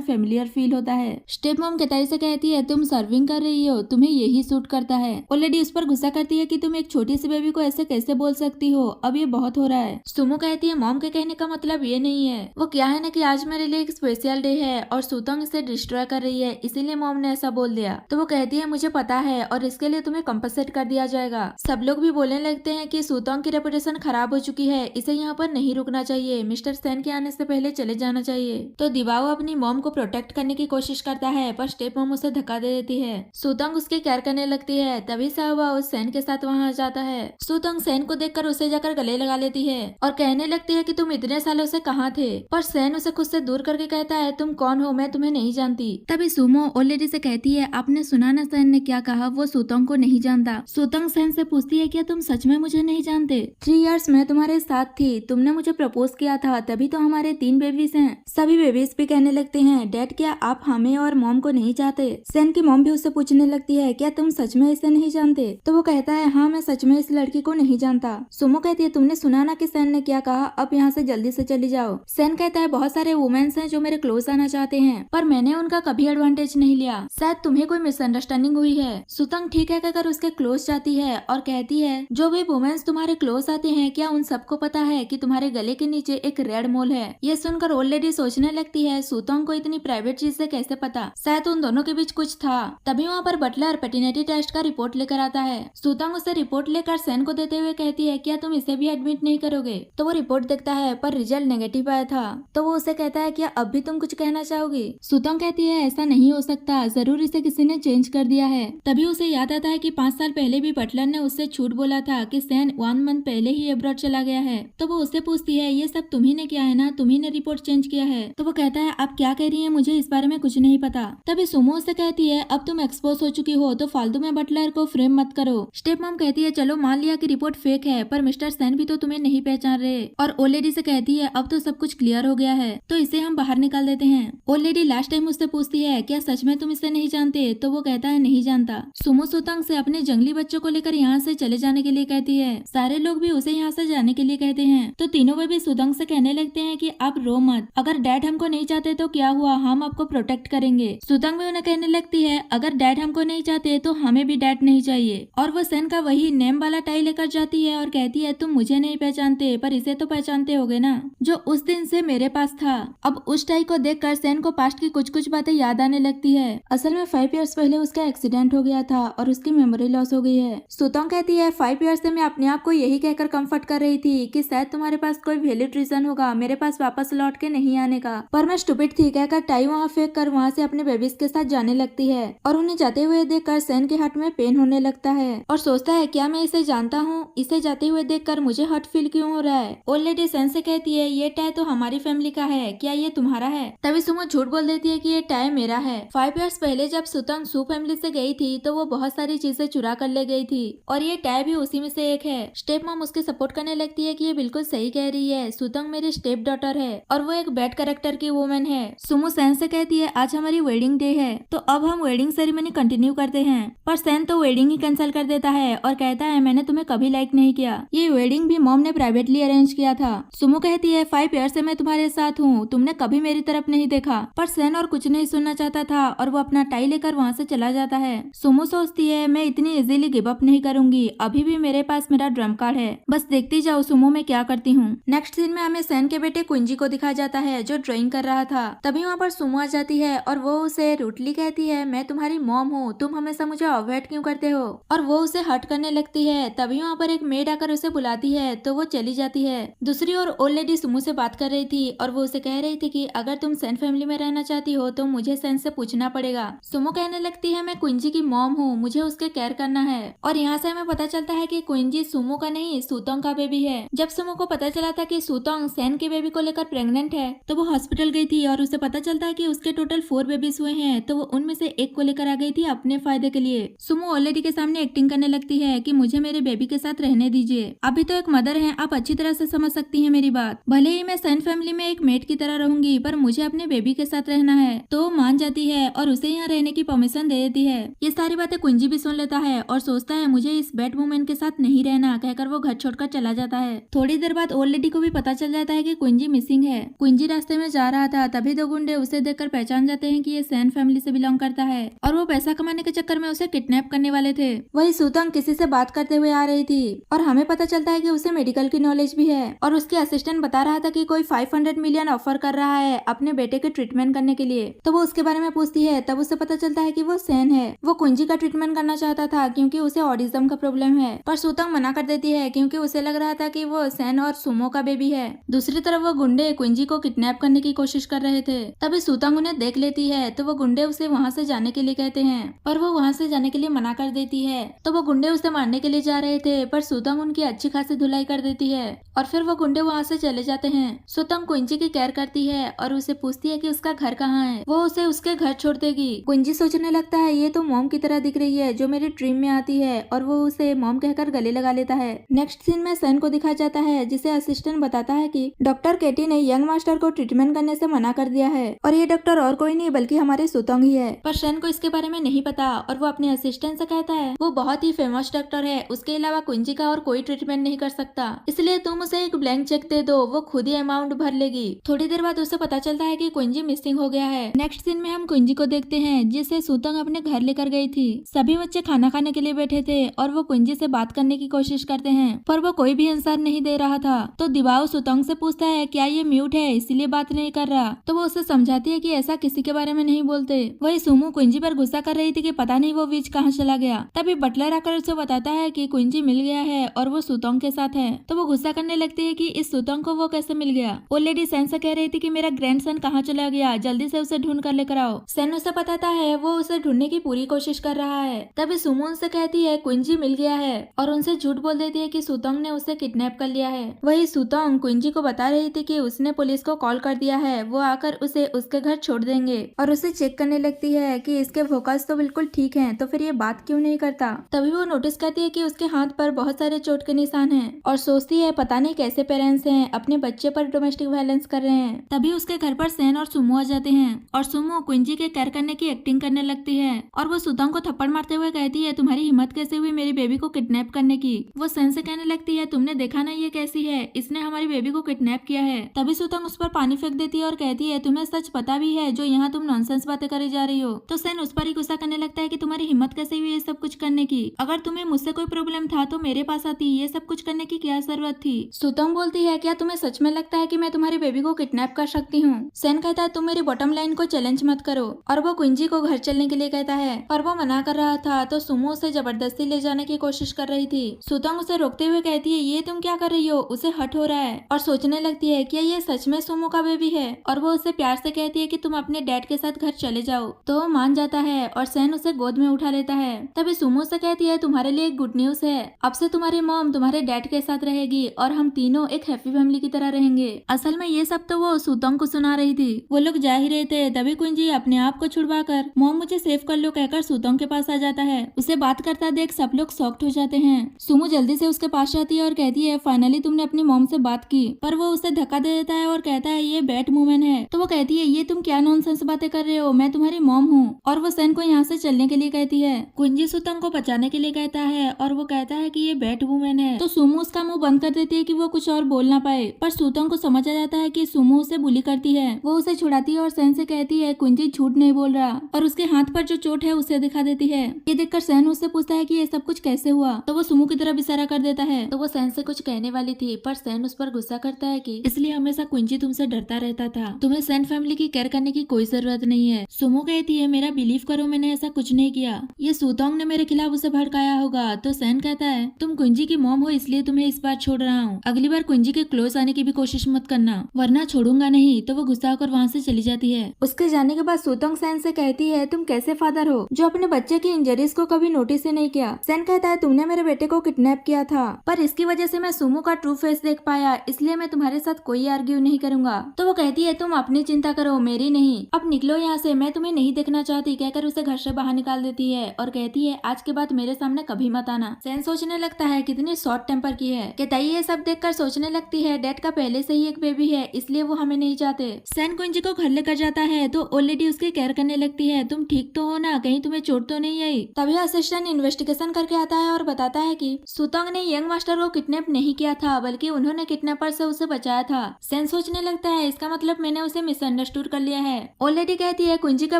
फेमिलियर फील होता है। स्टेप मॉम केताई से कहती है तुम सर्विंग कर रही हो, तुम्हें यही सूट करता है। ऑलरेडी उस पर गुस्सा करती है कि तुम एक छोटी सी बेबी को ऐसे कैसे बोल सकती हो, अब ये बहुत हो रहा है। सुमो कहती है मॉम के कहने का मतलब ये नहीं है, वो क्या है ना कि आज मेरे लिए एक स्पेशल डे है और सुतोंग इसे डिस्ट्रॉय कर रही है, इसीलिए मॉम ने ऐसा बोल दिया। तो वो कहती है मुझे पता है और इसके लिए तुम्हें कंपनसेट कर दिया जाएगा। सब लोग भी बोलने लगते हैं कि सुतोंग की रेपुटेशन खराब हो चुकी है, इसे यहाँ पर नहीं रुकना चाहिए, मिस्टर सेन के आने से पहले चले जाना चाहिए। तो दिवाओ अपनी मॉम को प्रोटेक्ट करने की कोशिश करता है, पर स्टेप मॉम उसे धक्का दे देती है। सुतोंग उसकी केयर करने लगती है, तभी सावा उस सेन के साथ वहाँ आ जाता है। सुतोंग सेन को देखकर उसे जाकर गले लगा लेती है और कहने लगती है कि तुम इतने सालों से कहाँ थे, पर सेन उसे खुद से दूर करके कहता है तुम कौन हो, मैं तुम्हें नहीं जानती। तभी सुमो ओलेडी से कहती है आपने सुना ना सेन ने क्या कहा, वो सुतोंग को नहीं जानता। सुतोंग सेन से पूछती है क्या तुम सच में मुझे नहीं जानते? 3 इयर्स मैं तुम्हारे साथ थी, तुमने मुझे प्रपोज किया था, तभी तो हमारे 3 बेबीज हैं। सभी बेबीज भी कहने लगते हैं डैड क्या आप हमें और मॉम को नहीं चाहते? सेन की मॉम भी उससे पूछने लगती है क्या तुम सच में इसे नहीं जानते? तो वो कहता है हाँ मैं सच में इस लड़की को नहीं जानता। सुमो कहती है तुमने सुना ना कि सेन ने क्या कहा, अब यहाँ से जल्दी से चली जाओ। सेन कहता है बहुत सारे वुमेन्स हैं जो मेरे क्लोज आना चाहते हैं, पर मैंने उनका कभी एडवांटेज नहीं लिया, शायद तुम्हें कोई मिसअंडरस्टैंडिंग हुई है। सुतंग ठीक है कहकर उसके क्लोज जाती है और कहती है जो भी वुमेन्स तुम्हारे क्लोज आते हैं क्या उन सबको पता है कि तुम्हारे गले के नीचे एक रेड मोल है? ये सुनकर ऑलरेडी सोचने लगती है सुतंग को इतनी प्राइवेट चीज से कैसे पता, शायद उन दोनों के बीच कुछ था। तभी वहाँ पर बटलर पेटिनेटी टेस्ट का रिपोर्ट लेकर आता है। सुतंग उसे रिपोर्ट लेकर सेन को देते हुए कहती है क्या तुम इसे भी एडमिट नहीं करोगे? तो वो रिपोर्ट देखता है पर रिजल्ट नेगेटिव आया था। तो वो उसे कहता है क्या अब भी तुम कुछ कहना चाहोगी? सुतंग कहती है ऐसा नहीं हो सकता, जरूर इसे किसी ने चेंज कर दिया है। तभी उसे याद आता है कि 5 साल पहले भी बटलर ने उससे झूठ बोला था कि सेन 1 मंथ पहले ही अब्रॉड चला गया है। तो वो उससे पूछती है ये सब तुम्ही ने किया है ना, तुम्ही ने रिपोर्ट चेंज किया है? तो वो कहता है आप क्या कह रही है, मुझे इस बारे में कुछ नहीं पता। तभी सुमो उससे कहती है अब तुम एक्सपोज हो चुकी हो तो फालतू में बटलर को फ्रेम मत करो। स्टेप मॉम कहती है चलो मान लिया कि रिपोर्ट फेक है, पर मिस्टर सेन भी तो तुम्हें नहीं पहचान रहे। और ओलेडी से कहती है अब तो सब कुछ क्लियर हो गया है, तो इसे हम बाहर निकाल देते हैं। ओलेडी लास्ट टाइम उससे पूछती है क्या सच में तुम इसे नहीं जानते? तो वो कहता है नहीं जानता। सुमो सुतंग से अपने जंगली बच्चों को लेकर यहाँ से चले जाने के लिए कहती है। सारे लोग भी उसे यहाँ से जाने के लिए कहते हैं। तो तीनों वे भी सुतंग से कहने लगते हैं कि आप रो मत, अगर डैड हमको नहीं चाहते तो क्या हुआ, हम आपको प्रोटेक्ट करेंगे। सुतंग भी उन्हें कहने लगती है अगर डैड हमको नहीं चाहते तो हमें भी डैड नहीं चाहिए। और वो सेन का वही नेम वाला टाई लेकर जाती है और कहती है तुम मुझे नहीं पहचानते पर इसे तो पहचानते होगे ना, जो उस दिन से मेरे पास था। अब उस टाई को देखकर सेन को पास्ट की कुछ कुछ बातें याद आने लगती है। असल में 5 इयर्स पहले उसका एक्सीडेंट हो गया था और उसकी मेमोरी लॉस हो गई है। सुतंग कहती है 5 इयर्स से मैं अपने आप को यही कहकर कंफर्ट कर रही थी कि शायद तुम्हारे पास कोई वैलिड रीजन होगा मेरे पास वापस लौट के नहीं आने का, पर मैं स्टूपिड थी कहकर टाई वहाँ फेंक कर वहाँ से अपने बेबीज के साथ जाने लगती है। और उन्हें जाते हुए देखकर सेन के हार्ट में पेन होने लगता है और सोचता है क्या मैं इसे जानता हूँ, इसे जाते हुए देखकर मुझे हर्ट फील क्यों हो रहा है। ऑलरेडी सेन से कहती है ये टाई तो हमारी फैमिली का है, क्या ये तुम्हारा है? तभी सुमो झूठ बोल देती है कि ये टाई मेरा है। 5 इयर्स पहले जब सुतंग सू फैमिली से गई थी तो वो बहुत सारी चीजें चुरा कर ले गई थी और ये टाई भी उसी में से एक है। स्टेप मॉम उसके सपोर्ट करने लगती है कि ये बिल्कुल सही कह रही है, सुतंग मेरी स्टेप डॉटर है और वो एक बैड कैरेक्टर की वुमेन है। सुमो सेन से कहती है आज हमारी वेडिंग डे है तो अब हम वेडिंग सेरेमनी कंटिन्यू करते हैं, पर सेन तो वेडिंग ही कैंसिल कर देता है और कहता है मैंने तुम्हें कभी लाइक नहीं किया, ये वेडिंग भी मॉम ने प्राइवेटली अरेंज किया था। सुमो कहती है 5 ईयर से मैं तुम्हारे साथ हूँ, तुमने कभी मेरी तरफ नहीं देखा, पर सेन और कुछ नहीं सुनना चाहता था और वो अपना टाई लेकर वहाँ से चला जाता है। सुमो सोचती है मैं इतनी इजीली गिव अप नहीं करूंगी, अभी भी मेरे पास मेरा ड्रम कार्ड है, बस देखती जाओ सुमो मैं क्या करती हूँ। नेक्स्ट सीन में हमें सेन के बेटे कुंजी को दिखाया जाता है जो ड्राइंग कर रहा था। तभी वहाँ पर सुमो आ जाती है और वो उसे रूटली कहती है मैं तुम्हारी मॉम हूँ, तुम हमेशा मुझे अवॉइड क्यों करते हो, और वो उसे हर्ट करने लगती है। तभी वहाँ पर एक मेड आकर उसे बुलाती है तो वो चली जाती है। दूसरी ओर ऑलरेडी सुमो से बात कर रही थी और वो उसे कह रही थी कि अगर तुम सेन फैमिली में रहना चाहती हो तो मुझे सेन से पूछना पड़ेगा। सुमो कहने लगती है मैं कुंजी की मॉम हूँ, मुझे उसके केयर करना है। और यहाँ से हमें पता चलता है कि कुंजी सुमो का नहीं सुतोंग का बेबी है। जब सुमो को पता चला था कि सुतोंग सेन के बेबी को लेकर प्रेग्नेंट है तो वो हॉस्पिटल गई थी और उसे पता चलता है कि उसके टोटल 4 बेबीज हुए हैं, तो वो उनमें से एक को लेकर आ गई थी अपने फायदे के लिए। सुमो ऑलरेडी के सामने एक्टिंग करने लगती है कि मुझे मेरे बेबी के साथ रहने दीजिए, अभी तो एक मदर है, आप अच्छी तरह से समझ सकती हैं मेरी बात, भले ही मैं सेन फैमिली में एक मेड की तरह रहूंगी पर मुझे अपने बेबी के साथ रहना है। तो वो मान जाती है और उसे यहाँ रहने की परमिशन दे देती है। ये सारी बातें कुंजी भी सुन लेता है और सोचता है मुझे इस बैड वुमेन के साथ नहीं रहना, कहकर वो घर छोड़कर चला जाता है। थोड़ी देर बाद ऑलरेडी को भी पता चल जाता है कि कुंजी मिसिंग मिसिंग है। कुंजी रास्ते में जा रहा था, तभी दो गुंडे उसे देखकर पहचान जाते हैं कि ये सैन फैमिली से बिलोंग करता है और वो पैसा कमाने के चक्कर में उसे किडनैप करने वाले थे। वही सुतंग किसी से बात करते हुए आ रही थी और हमें पता चलता है कि उसे मेडिकल की नॉलेज भी है और उसके असिस्टेंट बता रहा था कि कोई 500 मिलियन ऑफर कर रहा है अपने बेटे के ट्रीटमेंट करने के लिए। तो वो उसके बारे में पूछती है, तब उसे पता चलता है कि वो सैन है। वो कुंजी का ट्रीटमेंट करना चाहता था क्योंकि उसे ऑटिज्म का प्रॉब्लम है, पर सुतंग मना कर देती है क्योंकि उसे लग रहा था कि वो सैन और सुमो का बेबी है। दूसरी तरफ वो गुंडे कुंजी को किडनैप करने की कोशिश कर रहे थे। तभी सुतंग उन्हें देख लेती है तो वो गुंडे उसे वहाँ से जाने के लिए कहते हैं, पर वो वहाँ से जाने के लिए मना कर देती है। तो वो गुंडे उसे मारने के लिए जा रहे थे, पर सुतंग उनकी अच्छी खासी धुलाई कर देती है और फिर वो गुंडे वहाँ से चले जाते हैं। सुतंग कुंजी की केयर करती है और उसे पूछती है कि उसका घर कहाँ है। वो उसे उसके घर छोड़ देगी। कुंजी सोचने लगता है ये तो मॉम की तरह दिख रही है जो मेरे ड्रीम में आती है, और वो उसे मॉम कहकर गले लगा लेता है। नेक्स्ट सीन में सैन को दिखाया जाता है जिसे असिस्टेंट बताता है कि डॉक्टर केटी ने यंग मास्टर को ट्रीटमेंट करने से मना कर दिया है और ये डॉक्टर और कोई नहीं बल्कि हमारे सुतंग ही है। पर सैन को इसके बारे में नहीं पता और वो अपने असिस्टेंट से कहता है वो बहुत ही फेमस डॉक्टर है, उसके अलावा कुंजी का और कोई ट्रीटमेंट नहीं कर सकता, इसलिए तुम उसे एक ब्लैंक चेक दे दो, वो खुद ही अमाउंट भर लेगी। थोड़ी देर बाद उसे पता चलता है कि कुंजी मिसिंग हो गया है। नेक्स्ट सीन में हम कुंजी को देखते हैं जिसे सुतंग अपने घर लेकर गई थी। सभी बच्चे खाना खाने के लिए बैठे थे और वो कुंजी से बात करने की कोशिश करते हैं, पर वो कोई भी आंसर नहीं दे रहा था। तो दिवाओ सुतंग से पूछता है क्या ये म्यूट है इसीलिए बात नहीं कर रहा। तो वो उसे समझाती है कि ऐसा किसी के बारे में नहीं बोलते। वही सुमो कुंजी पर गुस्सा कर रही थी कि पता नहीं वो बीच कहाँ चला गया। तभी बटलर आकर उसे बताता है कि कुंजी मिल गया है और वो सुतंग के साथ है। तो वो गुस्सा करने लगती है कि इस सुतंग को वो कैसे मिल गया। वो लेडी सैन से कह रही थी कि मेरा ग्रैंडसन कहाँ चला गया, जल्दी से उसे ढूंढ कर लेकर आओ। सैन उसे बताता है वो उसे ढूंढने की पूरी कोशिश कर रहा है। तभी सुमो उनसे कहती है कुंजी मिल गया है और उनसे झूठ बोल देती है कि सुतंग ने उसे किडनैप कर लिया है। वही सुतंग कुंजी को बता रही थी कि उसने पुलिस को कॉल कर दिया है, वो आकर उसे उसके घर छोड़ देंगे और उसे चेक करने लगती है कि इसके फोकस तो बिल्कुल ठीक हैं, तो फिर ये बात क्यों नहीं करता। तभी वो नोटिस करती है कि उसके हाथ पर बहुत सारे चोट के निशान हैं और सोचती है पता नहीं कैसे पेरेंट्स हैं अपने बच्चे पर डोमेस्टिक वायलेंस कर रहे हैं। तभी उसके घर पर सैन और सुमो आ जाते हैं और सुमो कुंजी के केयर करने की एक्टिंग करने लगती है और वो सुतंग को थप्पड़ मारते हुए कहती है तुम्हारी हिम्मत कैसे हुई मेरी बेबी को किडनैप करने की। वो सैन से कहने लगती है तुमने देखा ना ये कैसी है, इसने हमारी बेबी को किडनैप किया है। तभी सुतंग उस पर पानी फेंक देती है और कहती है तुम्हें सच पता भी है जो यहाँ तुम नॉनसेंस बातें करे जा रही हो। तो सैन उस पर ही गुस्सा करने लगता है कि तुम्हारी हिम्मत कैसे हुई ये सब कुछ करने की, अगर तुम्हें मुझसे कोई प्रॉब्लम था तो मेरे पास आती, ये सब कुछ करने की क्या जरूरत थी। सुतंग बोलती है क्या तुम्हें सच में लगता है कि मैं तुम्हारी बेबी को किडनैप कर सकती हूँ। सैन कहता है तुम मेरी बॉटम लाइन को चैलेंज मत करो और वो कुंजी को घर चलने के लिए कहता है, पर वो मना कर रहा था। तो सुमो उसे जबरदस्ती ले जाने की कोशिश कर रही थी। सुतंग उसे रोकते हुए कहती है ये तुम क्या कर रही हो, उसे हट हो रहा है और सोचने लगती है क्या ये सच में सुमो का बेबी है और वो उसे प्यार से कहती है कि तुम अपने डैड के साथ घर चले जाओ। तो वो मान जाता है और सैन उसे गोद में उठा लेता है। तभी सुमो से कहती है तुम्हारे लिए एक गुड न्यूज है, अब से तुम्हारी मॉम तुम्हारे डैड के साथ रहेगी और हम तीनों एक हैप्पी फैमिली की तरह रहेंगे। असल में ये सब तो वो सुतंग को सुना रही थी। वो लोग जा ही रहे थे तभी कुंजी अपने आप को छुड़वा कर मॉम मुझे सेव कर लो कहकर सुतंग के पास आ जाता है। उसे बात करता देख सब लोग शॉक्ड हो जाते हैं। सुमो जल्दी से उसके पास आती है और कहती है फाइनली तुमने अपनी मॉम से बात की, पर वो उसे धक्का दे देता है और कहता है ये बैड वुमन है। तो वो कहती है ये तुम क्या नॉनसेंस बातें कर रहे हो, मैं तुम्हारी मॉम हूँ, और वो सैन को यहाँ से चलने के लिए कहती है। कुंजी सुतंग को बचाने के लिए कहता है और वो कहता है कि ये बैड वुमन है। तो सुमो उसका मुंह बंद कर देती है कि वो कुछ और बोल ना पाए, पर सुतंग को समझ आ जाता है कि सुमो उसे बुली करती है। वो उसे छुड़ाती है और सैन से कहती है कुंजी झूठ नहीं बोल रहा, और उसके हाथ पर जो चोट है उसे दिखा देती है। ये देखकर सैन उससे पूछता है कि ये सब कुछ कैसे हुआ। तो वो सुमो की तरफ इशारा कर देता है। तो वो सैन से कुछ कहने वाली थी, पर सैन उस पर गुस्सा करता है कि इसलिए हमेशा कुंजी तुमसे डरता रहता था, तुम्हें सैन फैमिली की केयर करने की कोई जरूरत नहीं है। सुमो कहती है मेरा बिलीव करो मैंने ऐसा कुछ नहीं किया, ये सुतंग ने मेरे खिलाफ उसे भड़काया होगा। तो सैन कहता है तुम कुंजी की मॉम हो इसलिए तुम्हें इस बार छोड़ रहा हूँ, अगली बार कुंजी के क्लोज आने की भी कोशिश मत करना वरना छोड़ूंगा नहीं। तो वो गुस्सा होकर वहाँ से चली जाती है। उसके जाने के बाद सुतंग सैन से कहती है तुम कैसे फादर हो जो अपने बच्चे की इंजरीज को कभी नोटिस ही नहीं किया। सैन कहता है तुमने मेरे बेटे को किडनैप किया था, पर इसकी वजह से मैं सुमो का ट्रू फेस देख पाया, इसलिए मैं तुम्हारे साथ कोई आर्ग्यू नहीं करूंगा। तो वो कहती है तुम अपनी चिंता करो मेरी नहीं, अब निकलो यहाँ से, मैं तुम्हें नहीं देखना चाहती कहकर उसे घर से बाहर निकाल देती है और कहती है आज के बाद मेरे सामने कभी मत आना। सैन सोचने लगता है कितनी शॉर्ट टेम्पर की है। कहताई ये सब देखकर सोचने लगती है डैड का पहले से ही एक बेबी है इसलिए वो हमें नहीं चाहते। सैन कुंजी को घर लेकर जाता है तो ऑलरेडी उसकी केयर करने लगती है तुम ठीक तो हो ना, कहीं तुम्हें चोट तो नहीं आई। तभी असिस्टेंट इन्वेस्टिगेशन करके आता है और बताता है कि सुतंग ने यंग मास्टर को किडनैप नहीं किया था बल्कि उन्होंने किडनैपर से उसे बचाया था। सेन सोचने लगता है इसका मतलब मैंने उसे मिसअंडरस्टूड कर लिया है। ऑलरेडी कहती है कुंजी का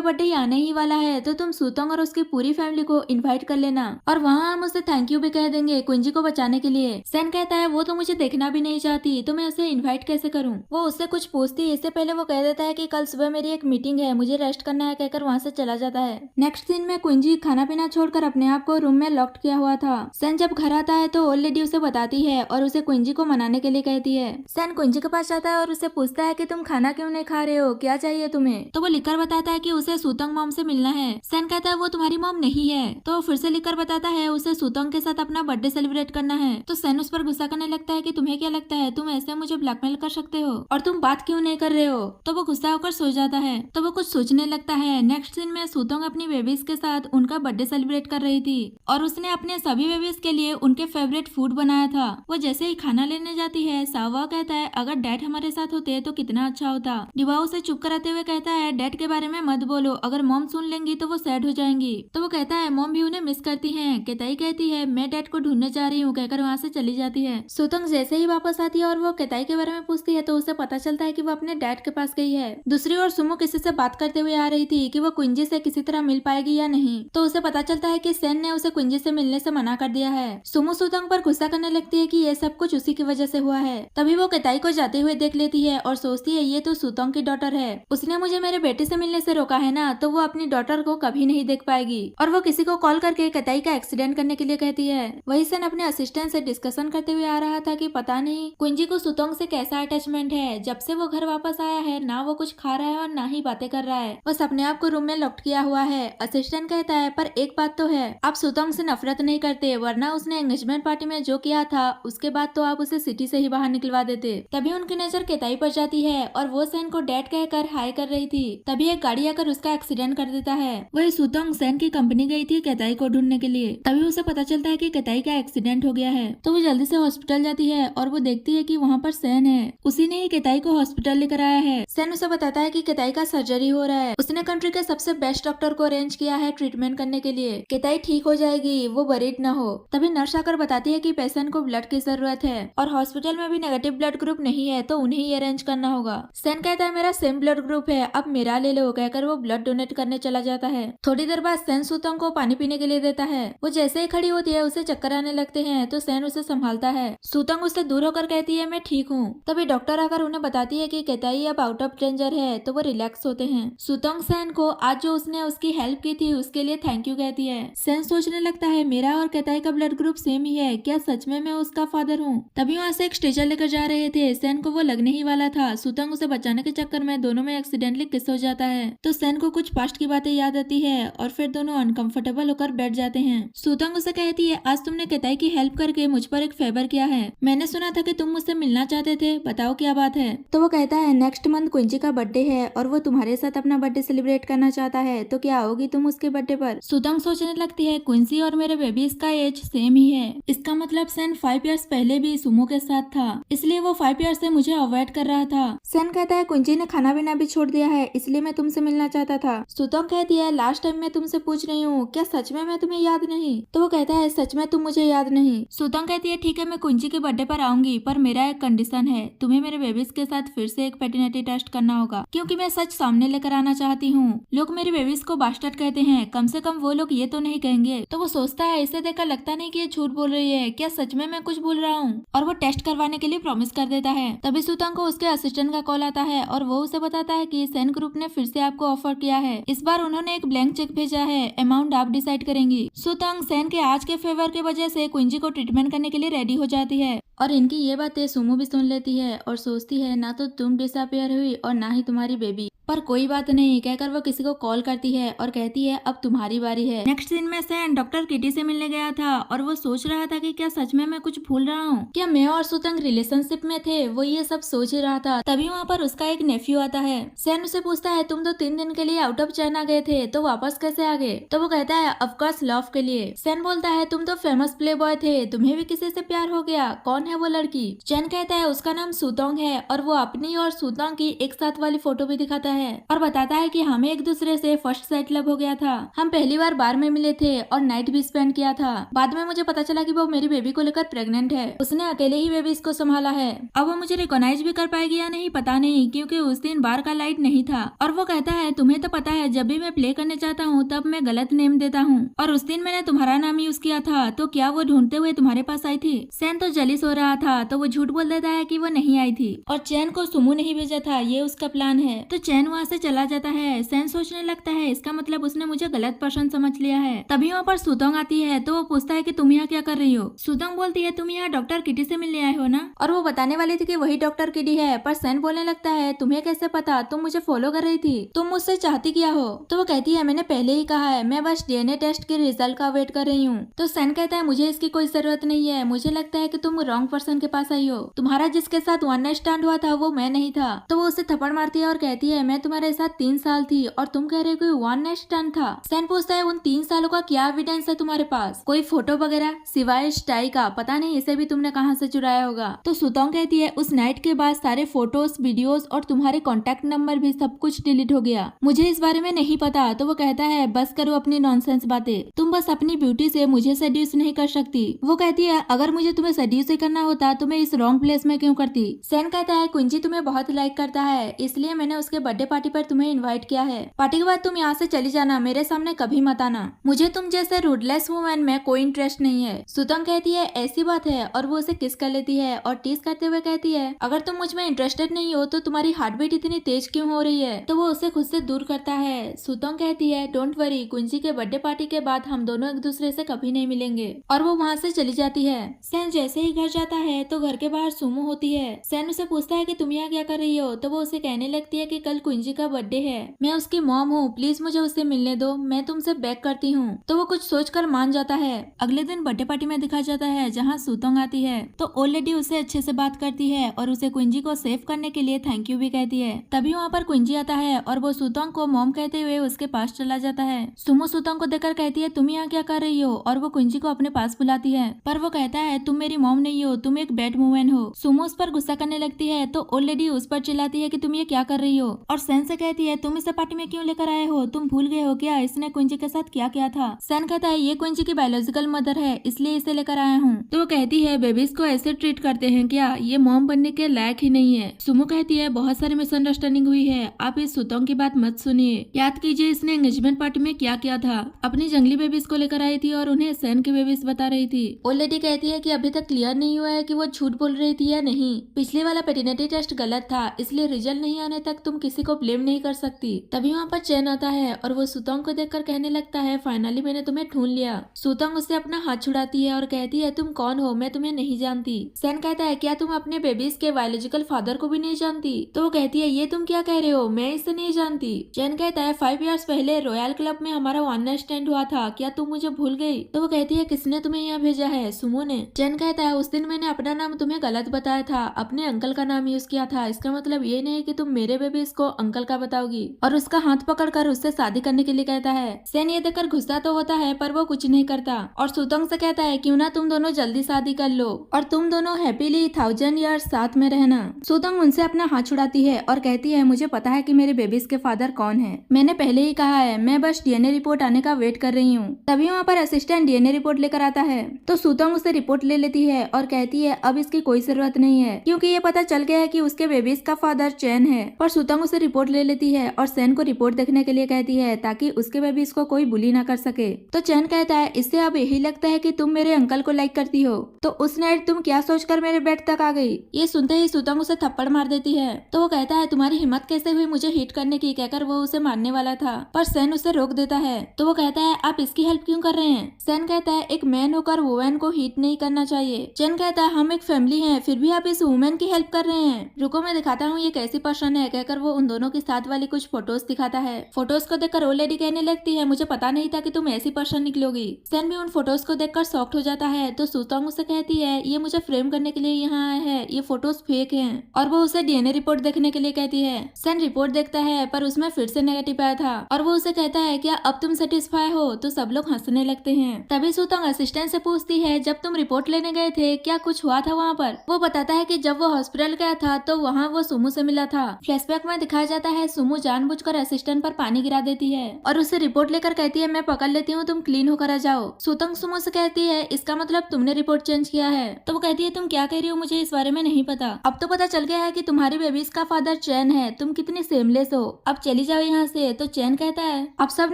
बर्थडे आने ही वाला है तो तुम सुतोंग और उसकी पूरी फैमिली को इन्वाइट कर लेना और वहाँ हम उसे थैंक यू भी कह देंगे कुंजी को बचाने के लिए। सेन कहता है वो तो मुझे देखना भी नहीं चाहती तो मैं उसे इन्वाइट कैसे करूँ। वो उससे कुछ पूछती है इससे पहले वो कह देता है कि कल सुबह मेरी एक मीटिंग है, मुझे रेस्ट करना है कहकर वहाँ से चला जाता है। नेक्स्ट दिन में कुंजी खाना पीना छोड़कर अपने आप को रूम में लॉक किया हुआ था। सेन जब घर आता है तो ओल्ड लेडी उसे बताती है और उसे कुंजी को मनाने के लिए कहती है। सेन कुंजी के पास जाता है और उसे पूछता है कि तुम खाना क्यों नहीं खा रहे हो, क्या चाहिए तुम्हें। तो वो लिखकर बताता है कि उसे सुतंग मॉम से मिलना है। सेन कहता है वो तुम्हारी मॉम नहीं है। तो फिर से लिखकर बताता है उसे सुतंग के साथ अपना बर्थडे सेलिब्रेट करना है। तो सेन उस पर गुस्सा करने लगता है कि तुम्हें क्या लगता है तुम ऐसे मुझे ब्लैकमेल कर सकते हो और तुम बात क्यों नहीं कर रहे हो। तो वो गुस्सा होकर सो जाता है। तो वो कुछ सोचने लगता है। नेक्स्ट दिन में सुतंग अपनी बेबीज के साथ उनका बर्थडे सेलिब्रेट कर रही थी और उसने अपने सभी बेबीज के लिए उनके फेवरेट फूड बनाया था। वो जैसे ही खाना लेने जाती है सावा कहता है अगर डैड हमारे साथ होते तो कितना अच्छा होता। डिवा उसे चुप कराते हुए कहता है डैड के बारे में मत बोलो, अगर मॉम सुन लेंगी तो वो सैड हो जाएंगी। तो वो कहता है मॉम भी उन्हें मिस करती है। केताई कहती है मैं डैड को ढूंढने जा रही हूँ कहकर वहाँ से चली जाती है। सुतंग जैसे ही वापस आती है और वो केताई के बारे में पूछती है तो उसे पता चलता है कि वो अपने डैड के पास गई है। दूसरी ओर सुमो किसी से बात करते हुए आ रही थी कि वो कुंजी से किसी तरह मिल पाएगी या नहीं। तो उसे पता चलता है कि सेन ने उसे कुंजी से मिलने से मना कर दिया है। सुमो सुतंग पर गुस्सा करने लगती है कि ये सब कुछ उसी की वजह से हुआ है। तभी वो केताई को जाते हुए देख लेती है और सोचती है ये तो सुतंग की डॉटर है, उसने मुझे मेरे बेटे से मिलने से रोका है ना, तो वो अपनी डॉटर को कभी नहीं देख पाएगी। और वो किसी को कॉल करके केताई का एक्सीडेंट करने के लिए कहती है। वही सेन अपने असिस्टेंट से डिस्कशन करते हुए आ रहा था कि पता नहीं कुंजी को सुतंग से कैसा अटैचमेंट है। जब से वो घर वापस आया है ना वो कुछ खा रहा है और ना ही बातें कर रहा है, बस अपने आप को रूम में लॉक किया हुआ है। असिस्टेंट कहता है पर एक बात तो है, आप सुतंग से नफरत नहीं करते, वरना उसने एंगेजमेंट पार्टी में जो किया था उसके बाद तो आप उसे सिटी से ही बाहर निकलवा देते। तभी उनकी नजर केताई पर जाती है और वो सेन को डैड कहकर हाय कर रही थी। तभी एक गाड़ी आकर उसका एक्सीडेंट कर देता है। वही सुतंग सेन की कंपनी गई थी केताई को ढूंढने के लिए। तभी उसे पता चलता है कि केताई का एक्सीडेंट हो गया है। तो वो जल्दी से हॉस्पिटल जाती है और वो देखती है कि वहाँ पर सेन है। उसी ने ही केताई को हॉस्पिटल लेकर आया है। सेन उसे बताता है कि केताई का सर्जरी हो रहा है, उसने कंट्री के सबसे बेस्ट डॉक्टर को अरेंज किया है ट्रीटमेंट करने के लिए। केताई ठीक हो जाएगी, वो वरीड न हो। तभी नर्स आकर बताती है कि पेशेंट को ब्लड की जरूरत है और हॉस्पिटल में भी नेगेटिव ब्लड ग्रुप नहीं है तो उन्हें ही अरेंज करना होगा। सेन कहता है मेरा सेम ब्लड ग्रुप है, अब मेरा ले लो कहकर वो ब्लड डोनेट करने चला जाता है। थोड़ी देर बाद सेन सुतंग को पानी पीने के लिए देता है। वो जैसे ही खड़ी होती है उसे चक्कर आने लगते हैं तो सेन उसे संभालता है। सुतंग उससे दूर होकर कहती है मैं ठीक हूँ। तभी डॉक्टर आकर उन्हें बताती है कि केताई अब आउट ऑफ डेंजर है तो वो रिलैक्स होते हैं। सुतंग सेन को आज जो उसने उसकी हेल्प की थी उसके लिए थैंक यू कहती है। सेन सोचने लगता है मेरा और केताई का ब्लड ग्रुप सेम ही है, क्या सच में मैं उसका फादर हूँ। तभी वहाँ से एक स्ट्रेचर लेकर जा रहे थे। सेन को वो लगने ही वाला था। सुतंग उसे बचाने के चक्कर में दोनों में एक्सीडेंटली किस हो जाता है। तो सेन को कुछ पास्ट की बातें याद आती है और फिर दोनों अनकंफर्टेबल होकर बैठ जाते हैं। सुतंग उसे कहती है आज तुमने केताई की हेल्प करके मुझ पर एक फेवर किया है, मैंने सुना था कि तुम मुझसे मिलना चाहते थे, बताओ क्या बात है। तो वो कहता है नेक्स्ट मंथ कुंजी का बर्थडे है और वो तुम्हारे साथ अपना बर्थडे सेलिब्रेट करना चाहता है, तो क्या आओगी तुम उसके बर्थडे पर। सुतंग सोचने लगती है क्विंसी और मेरे बेबीज का एज सेम ही है, इसका मतलब सेन 5 इयर्स पहले भी सुमो के साथ था, इसलिए वो 5 इयर्स से मुझे अवॉइड कर रहा था। सेन कहता है कुंजी ने खाना पीना भी छोड़ दिया है इसलिए मैं तुमसे मिलना चाहता था। सुतंग कहती है लास्ट टाइम मैं तुमसे पूछ रही हूँ क्या सच में मैं तुम्हें याद नहीं। तो वो कहता है सच में तुम मुझे याद नहीं। सुतंग कहती है ठीक है मैं कुंजी के बर्थडे पर आऊंगी, पर मेरा एक कंडीशन है, तुम्हें मेरे बेबीज के साथ फिर से एक पेटर्निटी टेस्ट करना होगा क्योंकि मैं सच सामने लेकर आना चाहती हूँ। लोग मेरे बेबीज को बास्टर्ड कहते हैं, कम से कम वो लोग ये तो नहीं कहेंगे। तो वो सोचता है इसे देखकर लगता नहीं कि ये झूठ बोल रही है, क्या सच में मैं कुछ बोल रहा हूँ, और वो टेस्ट करवाने के लिए प्रॉमिस कर देता है। तभी सुतंग को उसके असिस्टेंट का कॉल आता है और वो उसे बताता है कि सेन ग्रुप ने फिर से आपको ऑफर किया है, इस बार उन्होंने एक ब्लैंक चेक भेजा है, अमाउंट आप डिसाइड करेंगी। सुतंग सेन के आज के फेवर की वजह से कुंजी को ट्रीटमेंट करने के लिए रेडी हो जाती है और इनकी ये बातें सुमो भी सुन लेती है और सोचती है ना तो तुम डिसअपियर हुई और ना ही तुम्हारी बेबी, पर कोई बात नहीं कहकर वो किसी को कॉल करती है और कहती है अब तुम्हारी बारी है। नेक्स्ट दिन में सेन डॉक्टर किटी से मिलने गया था और वो सोच रहा था कि क्या सच में मैं कुछ भूल रहा हूँ, क्या मैं और सुतंग रिलेशनशिप में थे, वो ये सब सोच ही रहा था। तभी वहाँ पर उसका एक नेफ्यू आता है। सेन उसे पूछता है तुम तो 3 दिन के लिए आउट ऑफ चाइना गए थे तो वापस कैसे आ गए। तो वो कहता है ऑफकोर्स लव के लिए। सेन बोलता है तुम तो फेमस प्ले बॉय थे, तुम्हें भी किसी से प्यार हो गया, कौन है वो लड़की। चैन कहता है उसका नाम सुतोंग है और वो अपनी और सुतोंग की एक साथ वाली फोटो भी दिखाता है और बताता है कि हमें एक दूसरे से फर्स्ट साइट लव हो गया था। हम पहली बार बार में मिले थे और नाइट भी स्पेंड किया था। बाद में मुझे पता चला कि वो मेरी बेबी को लेकर प्रेग्नेंट है। उसने अकेले ही बेबी को संभाला है। अब वो मुझे रिकॉग्नाइज भी कर पाएगी या नहीं पता नहीं, क्योंकि उस दिन बार का लाइट नहीं था। और वो कहता है तुम्हें तो पता है जब भी मैं प्ले करने चाहता हूँ तब मैं गलत नेम देता हूँ, और उस दिन मैंने तुम्हारा नाम यूज किया था, तो क्या वो ढूंढते हुए तुम्हारे पास आई थी? सैन तो जलिस हो रहा था तो वो झूठ बोल देता है कि वो नहीं आई थी और चैन को सुमो नहीं भेजा था, ये उसका प्लान है। तो चैन वहाँ से चला जाता है। सैन सोचने लगता है इसका मतलब उसने मुझे गलत पर्सन समझ लिया है। तभी वहाँ पर सुतोंग आती है तो वो पूछता है कि तुम यहाँ क्या कर रही हो? सुतोंग बोलती है तुम यहाँ डॉक्टर किटी से मिलने आए हो ना? और वो बताने वाली थी कि वही डॉक्टर किटी है, पर सैन बोलने लगता है तुम्हें कैसे पता? तुम मुझे फॉलो कर रही थी, तुम मुझसे चाहती क्या हो? तो वो कहती है मैंने पहले ही कहा है, मैं बस डीएनए टेस्ट के रिजल्ट का वेट कर रही हूँ। तो सैन कहता है मुझे इसकी कोई जरूरत नहीं है, मुझे लगता है कि तुम रॉन्ग पर्सन के पास आई हो, तुम्हारा जिसके साथ वन नाइट स्टैंड हुआ था वो मैं नहीं था। तो वो उसे थप्पड़ मारती है और कहती है मैं तुम्हारे साथ 3 साल थी और तुम कह रहे हो कोई वन नाइट स्टैंड था। सैन पूछता है उन 3 सालों का क्या एविडेंस है तुम्हारे पास? कोई फोटो वगैरह सिवाय इस टाई का? पता नहीं इसे भी तुमने कहाँ से चुराया होगा। तो सुतोंग कहती है उस नाइट के बाद सारे फोटोज, वीडियोस और तुम्हारे कॉन्टेक्ट नंबर भी सब कुछ डिलीट हो गया, मुझे इस बारे में नहीं पता। तो वो कहता है बस करो अपनी नॉनसेंस बातें, तुम बस अपनी ब्यूटी से मुझे सेड्यूस नहीं कर सकती। वो कहती है अगर मुझे तुम्हें सेड्यूस ही करना होता तो मैं इस रॉन्ग प्लेस में क्यों करती? सैन कहता है कुंजी तुम्हें बहुत लाइक करता है, इसलिए मैंने उसके बर्थडे पार्टी पर तुम्हें इनवाइट किया है। पार्टी के बाद तुम यहाँ से चली जाना, मेरे सामने कभी मत आना, मुझे तुम जैसे रूडलेस वुमन में कोई इंटरेस्ट नहीं है। सुतोंग कहती है ऐसी बात है, और वो उसे किस कर लेती है और टीज करते हुए कहती है अगर तुम मुझ में इंटरेस्टेड नहीं हो तो तुम्हारी हार्ट बीट इतनी तेज क्यों हो रही है? तो वो उसे खुद से दूर करता है। सुतोंग कहती है डोंट वरी, कुंजी के बर्थडे पार्टी के बाद हम दोनों एक दूसरे से कभी नहीं मिलेंगे, और वो वहाँ से चली जाती है। सैन जैसे ही घर जाता है तो घर के बाहर सुमो होती है। सैन उसे पूछता है कि तुम यहाँ क्या कर रही हो? तो वो उसे कहने लगती है कि कल कुंजी का बर्थडे है, मैं उसकी मॉम हूँ, प्लीज मुझे उससे मिलने दो, मैं तुमसे बेग करती हूँ। तो वो कुछ सोचकर मान जाता है। अगले दिन बर्थडे पार्टी में दिखाया जाता है जहाँ सुतोंग आती है तो ओल्ड लेडी उसे अच्छे से बात करती है और उसे कुंजी को सेव करने के लिए थैंक यू भी कहती है। तभी वहाँ पर कुंजी आता है और वो सुतोंग को मॉम कहते हुए उसके पास चला जाता है। सुमो सुतोंग को देखकर कहती है तुम यहाँ क्या कर रही हो, और वो कुंजी को अपने पास बुलाती है, पर वो कहता है तुम मेरी मॉम नहीं हो, तुम एक बैड वुमन हो। सुमो उस पर गुस्सा करने लगती है तो ओल्ड लेडी उस पर चिल्लाती है कि तुम ये क्या कर रही हो, और सैन से कहती है तुम इसे पार्टी में क्यों लेकर आए हो, तुम भूल गए हो क्या इसने कुंजी के साथ क्या किया था? सैन कहता है ये कुंजी की बायोलॉजिकल मदर है इसलिए इसे लेकर आया हूँ। तो वो कहती है बेबीज को ऐसे ट्रीट करते हैं क्या, ये मॉम बनने के लायक ही नहीं है। सुमो कहती है बहुत सारी मिसअंडरस्टैंडिंग हुई है, आप इस सुतोंग की बात मत सुनिए, याद कीजिए इसने एंगेजमेंट पार्टी में क्या किया था, अपनी जंगली बेबीज को लेकर आई थी और उन्हें सैन के बेबीज बता रही थी। ओल्ड लेडी कहती है कि अभी तक क्लियर नहीं हुआ है कि वो झूठ बोल रही थी या नहीं, पिछले वाला पेटर्निटी टेस्ट गलत था इसलिए रिजल्ट नहीं आने तक तुम किसी को ब्लेम नहीं कर सकती। तभी वहाँ पर चैन आता है और वो सुतोंग को देखकर कहने लगता है फाइनली मैंने तुम्हें ढूंढ लिया। सुतोंग उससे अपना हाथ छुड़ाती है और कहती है तुम कौन हो, मैं तुम्हें नहीं जानती। सैन कहता है क्या तुम अपने बेबीज के बायोलॉजिकल फादर को भी नहीं जानती? तो वो कहती है ये तुम क्या कह रहे हो, मैं इसे नहीं जानती। चैन कहता है 5 इयर्स पहले रॉयल क्लब में हमारा वन नाइट स्टैंड हुआ था, क्या तुम मुझे भूल गई? तो वो कहती है किसने तुम्हें यहाँ भेजा है? सुमो ने। चैन कहता है उस दिन मैंने अपना नाम तुम्हें गलत बताया था, अपने अंकल का नाम यूज किया था, इसका मतलब ये नहीं कि तुम मेरे बेबीज को अंकल का बताओगी, और उसका हाथ पकड़कर उससे शादी करने के लिए कहता है। सैन ये देखकर गुस्सा तो होता है पर वो कुछ नहीं करता और सुतोंग से कहता है क्यों ना तुम दोनों जल्दी शादी कर लो और तुम दोनों हैप्पीली 1000 ईयर्स साथ में रहना। सुतोंग उनसे अपना हाथ छुड़ाती है और कहती है मुझे पता है कि मेरे बेबीज के फादर कौन है, मैंने पहले ही कहा है, मैं बस डीएनए रिपोर्ट आने का वेट कर रही हूँ। तभी वहाँ पर असिस्टेंट डीएनए रिपोर्ट लेकर आता है तो सुतोंग उसे रिपोर्ट ले लेती है और कहती है अब इसकी कोई जरूरत नहीं है क्योंकि ये पता चल गया है कि उसके बेबीज का फादर चैन है। पर सुतोंग उसे रिपोर्ट ले लेती है और सैन को रिपोर्ट देखने के लिए कहती है ताकि उसके बेबीज को कोई बुली ना कर सके। तो चैन कहता है इससे अब यही लगता है कि तुम मेरे अंकल को लाइक करती हो, तो उस नाइट तुम क्या सोचकर मेरे बेड तक आ गई? ये सुनते ही सुतोंग उसे थप्पड़ मार देती है। तो वो कहता है तुम्हारी हिम्मत कैसे हुई मुझे हिट करने की, कहकर वो उसे मारने वाला था पर सैन उसे रोक देता है। तो वो कहता है आप इसकी हेल्प क्यों कर रहे हैं? सैन कहता है एक मैन होकर वुमेन को हिट नहीं करना चाहिए। चैन कहता है हम एक फैमिली हैं, फिर भी आप इस वुमेन की हेल्प कर रहे हैं, रुको मैं दिखाता हूँ ये कैसी पर्सन है, कहकर वो उन दोनों के साथ वाली कुछ फोटोज दिखाता है। फोटोज को देखकर ओल्ड लेडी कहने लगती है मुझे पता नहीं था कि तुम ऐसी पर्सन निकलोगी। सैन भी उन फोटोज को देखकर शॉक्ड हो जाता है तो सुतोंग उसे कहती है ये मुझे फ्रेम करने के लिए यहाँ आया है, ये फोटोज फेक हैं, और वो उसे डीएनए रिपोर्ट देखने के लिए कहती है। सैन रिपोर्ट देखता है पर उसमें फिर से नेगेटिव आया था और वो उसे कहता है क्या अब तुम सेटिस्फाई हो? तो सब लोग हंसने लगते हैं। तभी सुतोंग असिस्टेंट से पूछती है जब तुम रिपोर्ट लेने गए थे क्या कुछ हुआ था वहाँ पर? वो बताता है कि जब वो हॉस्पिटल गया था तो वहाँ वो सुमो से मिला था। फ्लैशबैक में दिखाया दिखाया जाता है सुमो जानबूझकर असिस्टेंट पर पानी गिरा देती है और उसे रिपोर्ट लेकर कहती है मैं पकड़ लेती हूँ, तुम क्लीन होकर आ जाओ। सुतंग सुमो से कहती है इसका मतलब तुमने रिपोर्ट चेंज किया है। तो वो कहती है तुम क्या कह रही हो, मुझे इस बारे में नहीं पता। अब तो पता चल गया है कि तुम्हारी बेबीज का फादर चैन है, तुम कितनी सेमलेस हो, अब चली जाओ यहाँ से। तो चैन कहता है अब सब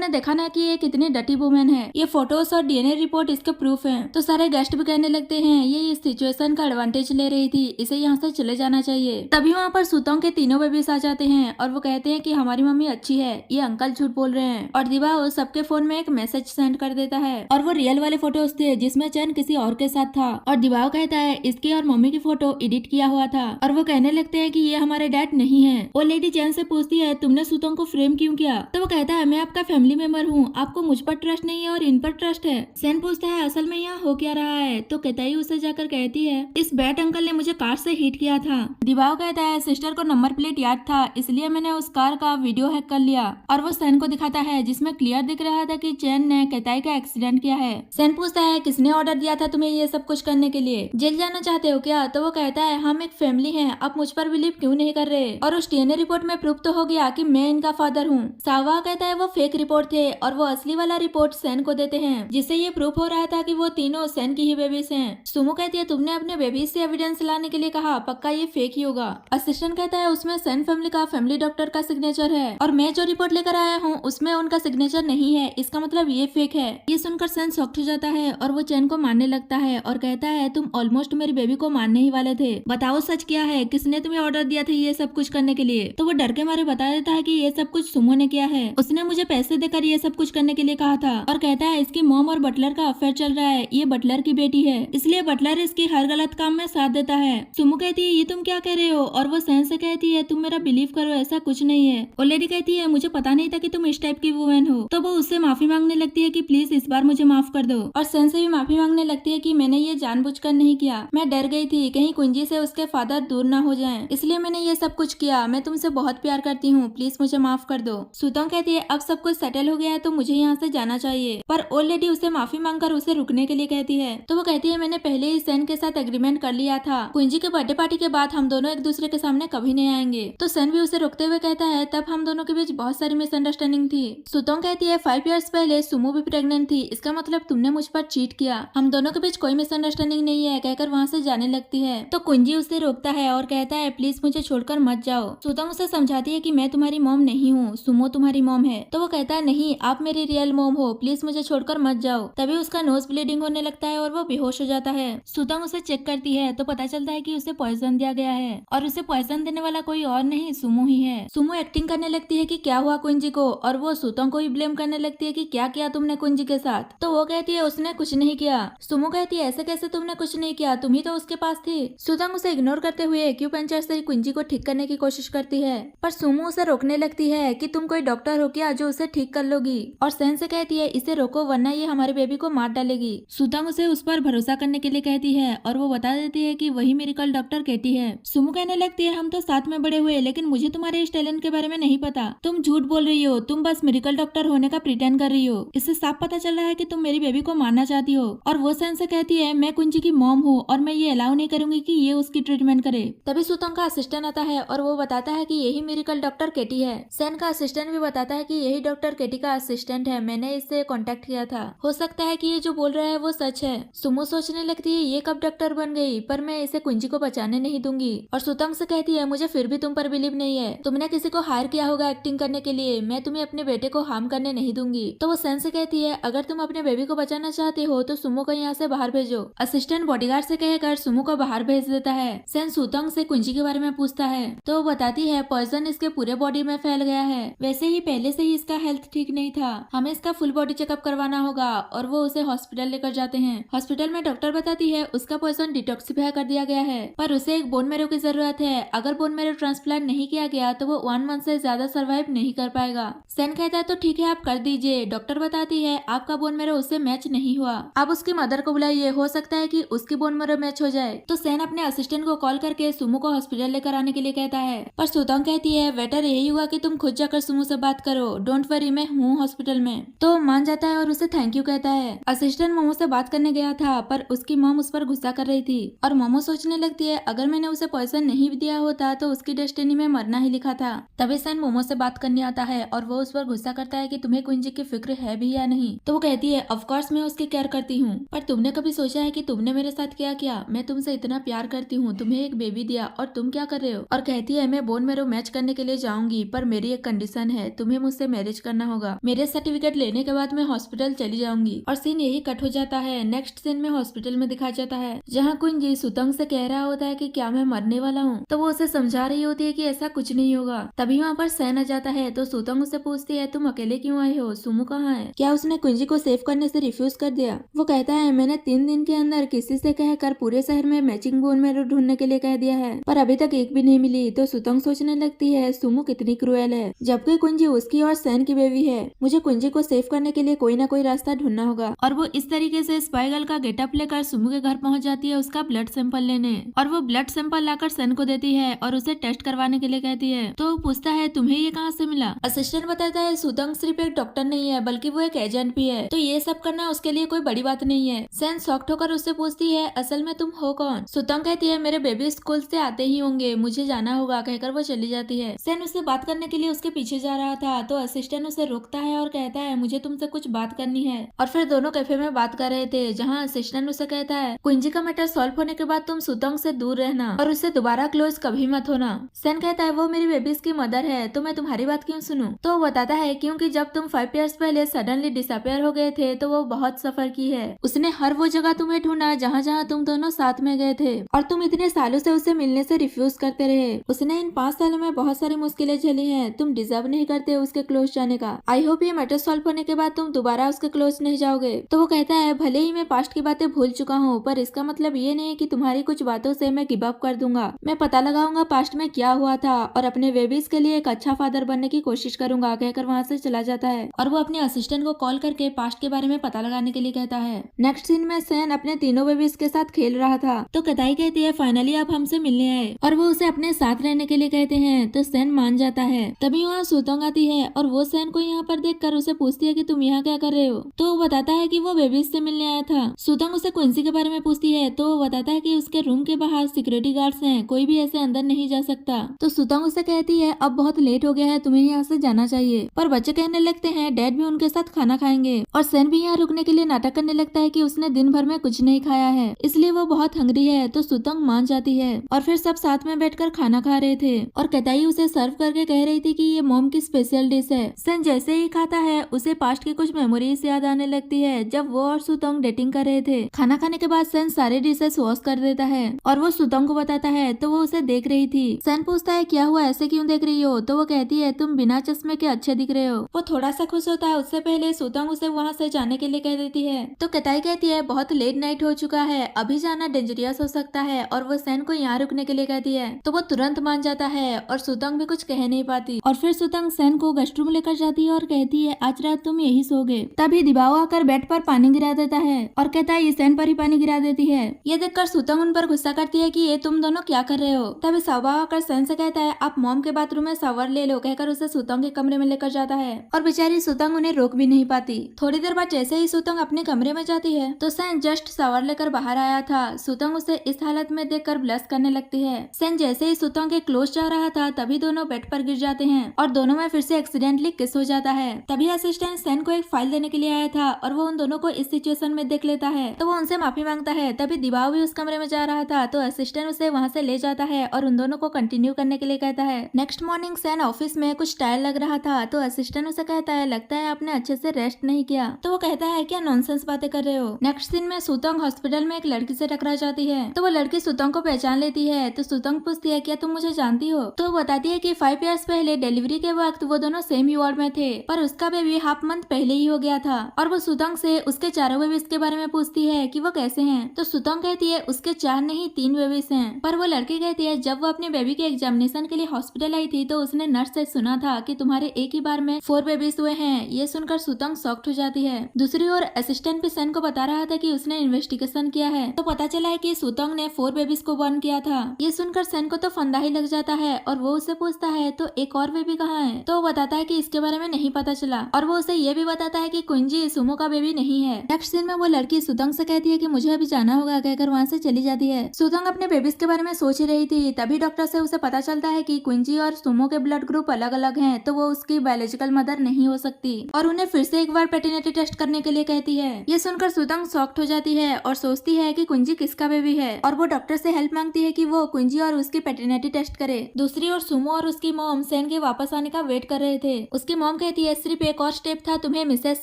ने देखा ना कि ये कितनी डटी वुमेन है, ये फोटोज और डीएनए रिपोर्ट इसके प्रूफ है। तो सारे गेस्ट भी कहने लगते हैं ये इस सिचुएशन का एडवांटेज ले रही थी, इसे यहाँ से चले जाना चाहिए। तभी वहाँ पर सुतोंग के तीनों बेबीज आ जाते हैं और वो कहते हैं कि हमारी मम्मी अच्छी है, ये अंकल झूठ बोल रहे हैं। और दिवाओ सबके फोन में एक मैसेज सेंड कर देता है और वो रियल वाले फोटोज थे जिसमें चैन किसी और के साथ था। और दिवाओ कहता है इसकी और मम्मी की फोटो एडिट किया हुआ था। और वो कहने लगते हैं कि ये हमारे डैड नहीं है। वो लेडी चैन से पूछती है तुमने सुतोंग को फ्रेम क्यों किया। तो वो कहता है मैं आपका फैमिली मेंबर हूँ, आपको मुझ पर ट्रस्ट नहीं है और इन पर ट्रस्ट है। सैन पूछता है असल में यहाँ हो क्या रहा है। तो केताई उसे जाकर कहती है इस बैट अंकल ने मुझे कार से हिट किया था। दिवाओ कहता है सिस्टर को नंबर प्लेट याद था इसलिए मैंने उस कार का वीडियो हैक कर लिया। और वो सैन को दिखाता है जिसमें क्लियर दिख रहा था कि चैन ने केताई का एक्सीडेंट किया है। सैन पूछता है किसने ऑर्डर दिया था तुम्हें ये सब कुछ करने के लिए, जेल जाना चाहते हो क्या। तो वो कहता है हम एक फैमिली हैं, आप मुझ पर बिलीव क्यों नहीं कर रहे। और उस डीएनए रिपोर्ट में प्रूफ तो हो गया कि मैं इनका फादर हूँ। सावा कहता है वो फेक रिपोर्ट थे और वो असली वाला रिपोर्ट सैन को देते हैं जिससे ये प्रूफ हो रहा था कि वो तीनों सैन की ही बेबीज हैं। सुमो कहती है तुमने अपने बेबीज से एविडेंस लाने के लिए कहा, पक्का ये फेक ही होगा। असिस्टेंट कहता है उसमें सैन फैमिली का फैमिली डॉक्टर का सिग्नेचर है और मैं जो रिपोर्ट लेकर आया हूँ उसमें उनका सिग्नेचर नहीं है, इसका मतलब ये फेक है। ये सुनकर सैन शॉक्ड हो जाता है और वो चैन को मारने लगता है और कहता है तुम ऑलमोस्ट मेरी बेबी को मारने ही वाले थे, बताओ सच क्या है, किसने तुम्हें ऑर्डर दिया था ये सब कुछ करने के लिए। तो वो डर के मारे बता देता है कि ये सब कुछ सुमो ने किया है, उसने मुझे पैसे देकर ये सब कुछ करने के लिए कहा था। और कहता है इसकी मॉम और बटलर का अफेयर चल रहा है, ये बटलर की बेटी है इसलिए बटलर इसकी हर गलत काम में साथ देता है। सुमो कहती है ये तुम क्या कह रहे हो और वो सैन से कहती है तुम मेरा बिलीव करो ऐसा कुछ नहीं है। और लेडी कहती है मुझे पता नहीं था कि तुम इस टाइप की वुमेन हो। तो वो उससे माफी मांगने लगती है कि प्लीज इस बार मुझे माफ कर दो। और सैन से भी माफी मांगने लगती है कि मैंने ये जानबूझकर नहीं किया, मैं डर गई थी कहीं कुंजी से उसके फादर दूर ना हो जाएं, इसलिए मैंने ये सब कुछ किया, मैं तुमसे बहुत प्यार करती हूँ, प्लीज मुझे माफ कर दो। सुतोंग कहती है अब सब कुछ सेटल हो गया है तो मुझे यहाँ से जाना चाहिए। पर ओल्ड लेडी उसे माफी मांगकर उसे रुकने के लिए कहती है। तो वो कहती है मैंने पहले ही सैन के साथ एग्रीमेंट कर लिया था, कुंजी के बर्थडे पार्टी के बाद हम दोनों एक दूसरे के सामने कभी नहीं आएंगे। तो सैन भी उसे रोकते हुए कहता है तब हम दोनों के बीच बहुत सारी मिसअंडरस्टैंडिंग थी। सुतोंग कहती है 5 इयर्स पहले सुमो भी प्रेग्नेंट थी, इसका मतलब तुमने मुझ पर चीट किया, हम दोनों के बीच कोई मिसअंडरस्टैंडिंग नहीं है, कहकर वहाँ से जाने लगती है। तो कुंजी उसे रोकता है और कहता है प्लीज मुझे छोड़कर मत जाओ। सुतोंग उसे समझाती है कि मैं तुम्हारी मॉम नहीं हूँ, सुमो तुम्हारी मॉम है। तो वो कहता है नहीं आप मेरी रियल मॉम हो, प्लीज मुझे छोड़कर मत जाओ। तभी उसका नोज ब्लीडिंग होने लगता है और वो बेहोश हो जाता है। सुतोंग उसे चेक करती है तो पता चलता है कि उसे पॉइजन दिया गया है और उसे पॉइजन देने वाला कोई और नहीं सुमो ही है। सुमो एक्टिंग करने लगती है कि क्या हुआ कुंजी को और वो सुतोंग को ही ब्लेम करने लगती है कि क्या किया तुमने कुंजी के साथ। तो वो कहती है उसने कुछ नहीं किया। सुमो कहती है ऐसे कैसे तुमने कुछ नहीं किया, तुम ही तो उसके पास थी। सुतोंग उसे इग्नोर करते हुए एक्यूपंक्चर से कुंजी को ठीक करने की कोशिश करती है पर सुमो उसे रोकने लगती है कि तुम कोई डॉक्टर हो क्या जो उसे ठीक कर लोगी। और सैन से कहती है इसे रोको वरना ये हमारे बेबी को मार डालेगी। सुतोंग उसे उस पर भरोसा करने के लिए कहती है और वो बता देती है कि वही मेडिकल डॉक्टर केटी है। सुमो कहने लगती है हम तो साथ में बड़े हुए लेकिन मुझे तुम्हारे इस टैलेंट के बारे में नहीं पता, तुम झूठ बोल रही हो, तुम बस मेडिकल डॉक्टर होने का प्रिटेंड कर रही हो, इससे साफ पता चल रहा है कि तुम मेरी बेबी को मारना चाहती हो। और वो सैन से कहती है मैं कुंजी की मॉम हूँ और मैं ये अलाउ नहीं करूंगी कि ये उसकी ट्रीटमेंट करे। तभी सुतोंग का असिस्टेंट आता है और वो बताता है कि यही मेडिकल डॉक्टर केटी है। सैन का असिस्टेंट भी बताता है कि यही डॉक्टर केटी का असिस्टेंट है, मैंने इससे कांटेक्ट किया था, हो सकता है कि ये जो बोल रहा है वो सच है। सुमो सोचने लगती है ये कब डॉक्टर बन गई, पर मैं इसे कुंजी को बचाने नहीं दूंगी। और सुतोंग से कहती है मुझे फिर भी तुम पर बिलीव नहीं है, तुमने किसी को हायर किया होगा एक्टिंग करने के लिए, मैं तुम्हें अपने बेटे को हार्म करने नहीं दूंगी। तो वो सैन से कहती है अगर तुम अपने बेबी को बचाना चाहते हो तो सुमो को यहाँ से बाहर भेजो। असिस्टेंट बॉडीगार्ड से कहकर सुमो को बाहर भेज देता है। सैन सुतोंग से कुंजी के बारे में पूछता है तो वो बताती है पॉइजन इसके पूरे बॉडी में फैल गया है, वैसे ही पहले से ही इसका हेल्थ ठीक नहीं था, हमें इसका फुल बॉडी चेकअप करवाना होगा। और वो उसे हॉस्पिटल लेकर जाते हैं। हॉस्पिटल में डॉक्टर बताती है उसका पॉइजन डिटॉक्सिफाई कर दिया गया है पर उसे एक बोन मैरो की जरूरत है, अगर बोन मैरो ट्रांसप्लांट नहीं किया गया तो वो 1 मंथ से ज्यादा सर्वाइव नहीं कर पाएगा। सैन कहता है तो ठीक है आप कर दीजिए। डॉक्टर बताती है आपका बोन मैरो उससे मैच नहीं हुआ, आप उसकी मदर को बुलाइए, हो सकता है कि उसकी बोन मैरो मैच हो जाए। तो सैन अपने असिस्टेंट को कॉल करके सुमो को हॉस्पिटल लेकर आने के लिए कहता है पर सुतोंग कहती है बेटर यही हुआ कि तुम खुद जाकर सुमो से बात करो, डोंट वरी मैं हूँ हॉस्पिटल में। तो मान जाता है और उसे थैंक यू कहता है। असिस्टेंट मोमो से बात करने गया था पर उसकी मॉम उस पर गुस्सा कर रही थी और मोमो सोचने लगती है अगर मैंने उसे पॉइजन नहीं दिया होता तो उसकी डेस्टिनी में मरना ही लिखा था। तभी सेन मोमो से बात करने आता है और वो उस पर गुस्सा करता है कि तुम्हें क्विंजी की फिक्र है भी या नहीं। तो वो कहती है ऑफ कोर्स मैं उसकी केयर करती हूँ, पर तुमने कभी सोचा है कि तुमने मेरे साथ क्या किया? मैं तुमसे इतना प्यार करती हूँ, तुम्हें एक बेबी दिया और तुम क्या कर रहे हो? और कहती है मैं बोन मैरो मैच करने के लिए जाऊंगी, पर मेरी एक कंडीशन है, तुम्हें मुझसे मैरिज करना होगा। मेरे सर्टिफिकेट लेने के बाद मैं हॉस्पिटल चली जाऊंगी। और सीन यही कट हो जाता है। नेक्स्ट सीन में हॉस्पिटल में दिखाया जाता है जहाँ क्विंजी सुतंग से कह रहा होता है कि क्या मैं मरने वाला हूँ, तो वो उसे समझा रही होती है कि ऐसा कुछ नहीं होगा। तभी वहाँ पर सैन आ जाता है तो सुतंग उसे पूछती है तुम अकेले क्यों आए हो, सुमो कहाँ है? क्या उसने क्विंजी को सेव करने से रिफ्यूज कर दिया? वो कहता है मैंने 3 दिन के अंदर किसी से कहकर पूरे शहर में मैचिंग बोन मैरो ढूंढने के लिए कह दिया है, पर अभी तक एक भी नहीं मिली। तो सुतंग सोचने लगती है सुमो कितनी क्रूएल है, जबकि क्विंजी उसकी और सैन की बेबी है। मुझे क्विंजी को सेव करने के लिए कोई ना कोई रास्ता ढूंढना होगा। और वो इस तरीके से स्पाई गर्ल का गेटअप लेकर सुमो के घर पहुंच जाती है उसका ब्लड सैंपल लेने, और वो ब्लड सैंपल लाकर सैन को देती है और उसे टेस्ट करवाने के लिए कहती है। तो वो पूछता है तुम्हें ये कहाँ से मिला? असिस्टेंट बताता है सुतंग सिर्फ एक डॉक्टर नहीं है बल्कि वो एक एजेंट भी है, तो ये सब करना उसके लिए कोई बड़ी बात नहीं है। सैन शॉक्ड होकर उससे पूछती है असल में तुम हो कौन? सुतंग कहती है मेरे बेबी स्कूल से आते ही होंगे, मुझे जाना होगा, कहकर वो चली जाती है। सैन उससे बात करने के लिए उसके पीछे जा रहा था तो असिस्टेंट उसे रोकता है और कहता है मुझे तुमसे कुछ बात करनी है। और फिर दोनों कैफे में बात कर रहे थे जहाँ असिस्टेंट उसे कहता है क्विंजी का मैटर सॉल्व होने के बाद तुम सुतंग से दूर रहना और उससे दोबारा क्लोज कभी मत होना। सैन कहता है वो मेरी बेबीज की मदर है तो मैं तुम्हारी बात क्यों सुनूं? तो वो बताता है क्योंकि जब तुम 5 इयर्स पहले सडनली डिसअपियर हो गए थे तो वो बहुत सफर की है। उसने हर वो जगह तुम्हें ढूंढा जहाँ जहाँ तुम दोनों साथ में गए थे और तुम इतने सालों से उसे मिलने से रिफ्यूज करते रहे। उसने इन 5 सालों में बहुत सारी मुश्किलें झेली हैं, तुम डिजर्व नहीं करते उसके क्लोज जाने का। आई होप ये मैटर सॉल्व होने के बाद तुम दोबारा उसके क्लोज नहीं जाओगे। तो वो कहता है भले ही मैं पास्ट की बातें भूल चुका हूँ, पर इसका मतलब ये नहीं कि तुम्हारी कुछ बातों से मैं गिव अप कर दूंगा। मैं पता लगाऊंगा पास्ट में क्या हुआ था और अपने बेबीज के लिए एक अच्छा फादर बनने की कोशिश करूंगा, कहकर वहाँ से चला जाता है। और वो अपने असिस्टेंट को कॉल करके पास्ट के बारे में पता लगाने के लिए कहता है। नेक्स्ट सीन में सैन अपने तीनों बेबीज के साथ खेल रहा था तो कताई कहती है फाइनली आप हमसे मिलने आए, और वो उसे अपने साथ रहने के लिए कहते हैं तो सैन मान जाता है। तभी वहाँ सुतंग आती है और वो सैन को यहाँ पर देखकर उसे पूछती है कि तुम यहाँ क्या कर रहे हो? तो वो बताता है कि वो बेबीज से मिलने आया था। सुतंग उसे क्विंसी के बारे में पूछती है तो वो बताता है कि उसके रूम के बाहर सिक्योरिटी गार्ड्स हैं, कोई भी ऐसे अंदर नहीं जा सकता। तो सुतंग उसे कहती है अब बहुत लेट हो गया है, तुम्हें यहाँ से जाना चाहिए। पर बच्चे कहने लगते हैं डैड भी उनके साथ खाना खाएंगे, और सैन भी यहाँ रुकने के लिए नाटक करने लगता है कि उसने दिन भर में कुछ नहीं खाया है इसलिए वो बहुत हंग्री है। तो सुतंग मान जाती है और फिर सब साथ में बैठकर खाना खा रहे थे और कताई उसे सर्व करके कह रही थी कि ये मॉम की स्पेशल डिश है। सैन जैसे ही खाता है उसे पास्ट की कुछ मेमोरीज याद आने लगती है जब वो और सुतंग डेटिंग कर रहे थे। खाना खाने के बाद सैन सारे डिशेस वॉश कर देता है और वो सुतंग को बताता है तो वो उसे देख रही थी। सैन पूछता है क्या हुआ, ऐसे क्यों देख रही हो? तो वो कहती है तुम बिना चश्मे के अच्छे दिख रहे हो। वो थोड़ा सा खुश होता है, उससे पहले सुतंग उसे वहाँ से जाने के लिए कह देती है। तो कताई कहती है बहुत लेट नाइट हो चुका है, अभी जाना डेंजरियस हो सकता है, और वो सैन को यहाँ रुकने के लिए कहती है। तो वो तुरंत मान जाता है और सुतंग भी कुछ कह नहीं पाती। और फिर सुतंग सैन को गेस्ट रूम लेकर जाती है और कहती है आज रात तुम यही सोगे। तभी दिबाओ आकर बेड पर पानी गिरा देता है और कहता है ये सैन पर ही पानी गिरा देती है। ये देखकर सुतंग उन पर गुस्सा करती है कि ये तुम दोनों क्या कर रहे हो। तभी सवा आकर सैन से कहता है आप मॉम के बाथरूम में शावर ले लो, कहकर उसे सुतंग के कमरे में लेकर जाता है और बेचारी सुतंग उन्हें रोक भी नहीं पाती। थोड़ी देर बाद जैसे ही सुतंग अपने कमरे में जाती है तो सैन जस्ट शावर लेकर बाहर आया था। सुतंग उसे इस हालत में देखकर ब्लश करने लगती है। सैन जैसे ही सुतंग के क्लोज जा रहा था तभी दोनों बेड पर गिर जाते हैं और दोनों में फिर से एक्सीडेंटली किस हो जाता है। तभी असिस्टेंट सैन को एक फाइल देने के लिए आया था और वो उन दोनों को इस सिचुएशन में देख लेता है तो वो उनसे माफी मांगता है। तभी दिबाव भी उस कमरे में जा रहा था तो असिस्टेंट उसे वहाँ से ले जाता है और उन दोनों को कंटिन्यू करने के लिए कहता है। नेक्स्ट मॉर्निंग सैन ऑफिस में कुछ टायर लग रहा था तो असिस्टेंट उसे कहता है लगता है आपने अच्छे से रेस्ट नहीं किया। तो वो कहता है क्या नॉनसेंस बातें कर रहे हो। नेक्स्ट दिन में सुतंग हॉस्पिटल में एक लड़की से टकरा जाती है तो वो लड़की सुतंग को पहचान लेती है। तो सुतंग पूछती है क्या तुम मुझे जानती हो। तो वो बताती है कि 5 इयर्स पहले डिलीवरी के वक्त वो दोनों सेम ही वार्ड में थे, पर उसका बेबी हाफ मंथ पहले ही हो गया था। और वो सुतंग से उसके चारों बेबीज के बारे में पूछती है कि वो कैसे हैं। तो सुतंग कहती है उसके 4 नहीं 3 बेबीज हैं। पर वो लड़की कहती है जब वो अपने बेबी के एग्जामिनेशन के लिए हॉस्पिटल आई थी तो उसने नर्स से सुना था कि तुम्हारे एक ही बार में 4 बेबीज हुए हैं। ये सुनकर सुतंग शॉक्ड हो जाती है। दूसरी ओर असिस्टेंट भी सैन को बता रहा था कि उसने इन्वेस्टिगेशन किया है तो पता चला है कि सुतंग ने 4 बेबीज को बर्न किया था। ये सुनकर सैन को तो फंदा ही लग जाता है और वो उससे पूछता है तो एक और बेबी कहाँ है। तो वो बताता है कि इसके बारे में नहीं पता चला और वो उसे ये भी बताता है कि क्विंजी सुमो का बेबी नहीं है। नेक्स्ट सीन में वो लड़की सुतंग से कहती है कि मुझे अभी जाना होगा, कहकर वहाँ से चली जाती है। सुतंग अपने बेबीज के बारे में सोच रही थी तभी डॉक्टर से उसे पता चलता है कि कुंजी और सुमो के ब्लड ग्रुप अलग अलग हैं, तो वो उसकी बायोलॉजिकल मदर नहीं हो सकती और उन्हें फिर से एक बार पैटर्निटी टेस्ट करने के लिए कहती है। ये सुनकर सुतंग शॉक्ड हो जाती है और सोचती है कि कुंजी किसका बेबी है और वो डॉक्टर से हेल्प मांगती है कि वो कुंजी और उसकी पैटर्निटी टेस्ट करे। दूसरी ओर सुमो और उसकी मॉम सेन के वापस आने का वेट कर रहे थे। उसकी मॉम कहती है सिर्फ एक और स्टेप था तुम्हें मिसेस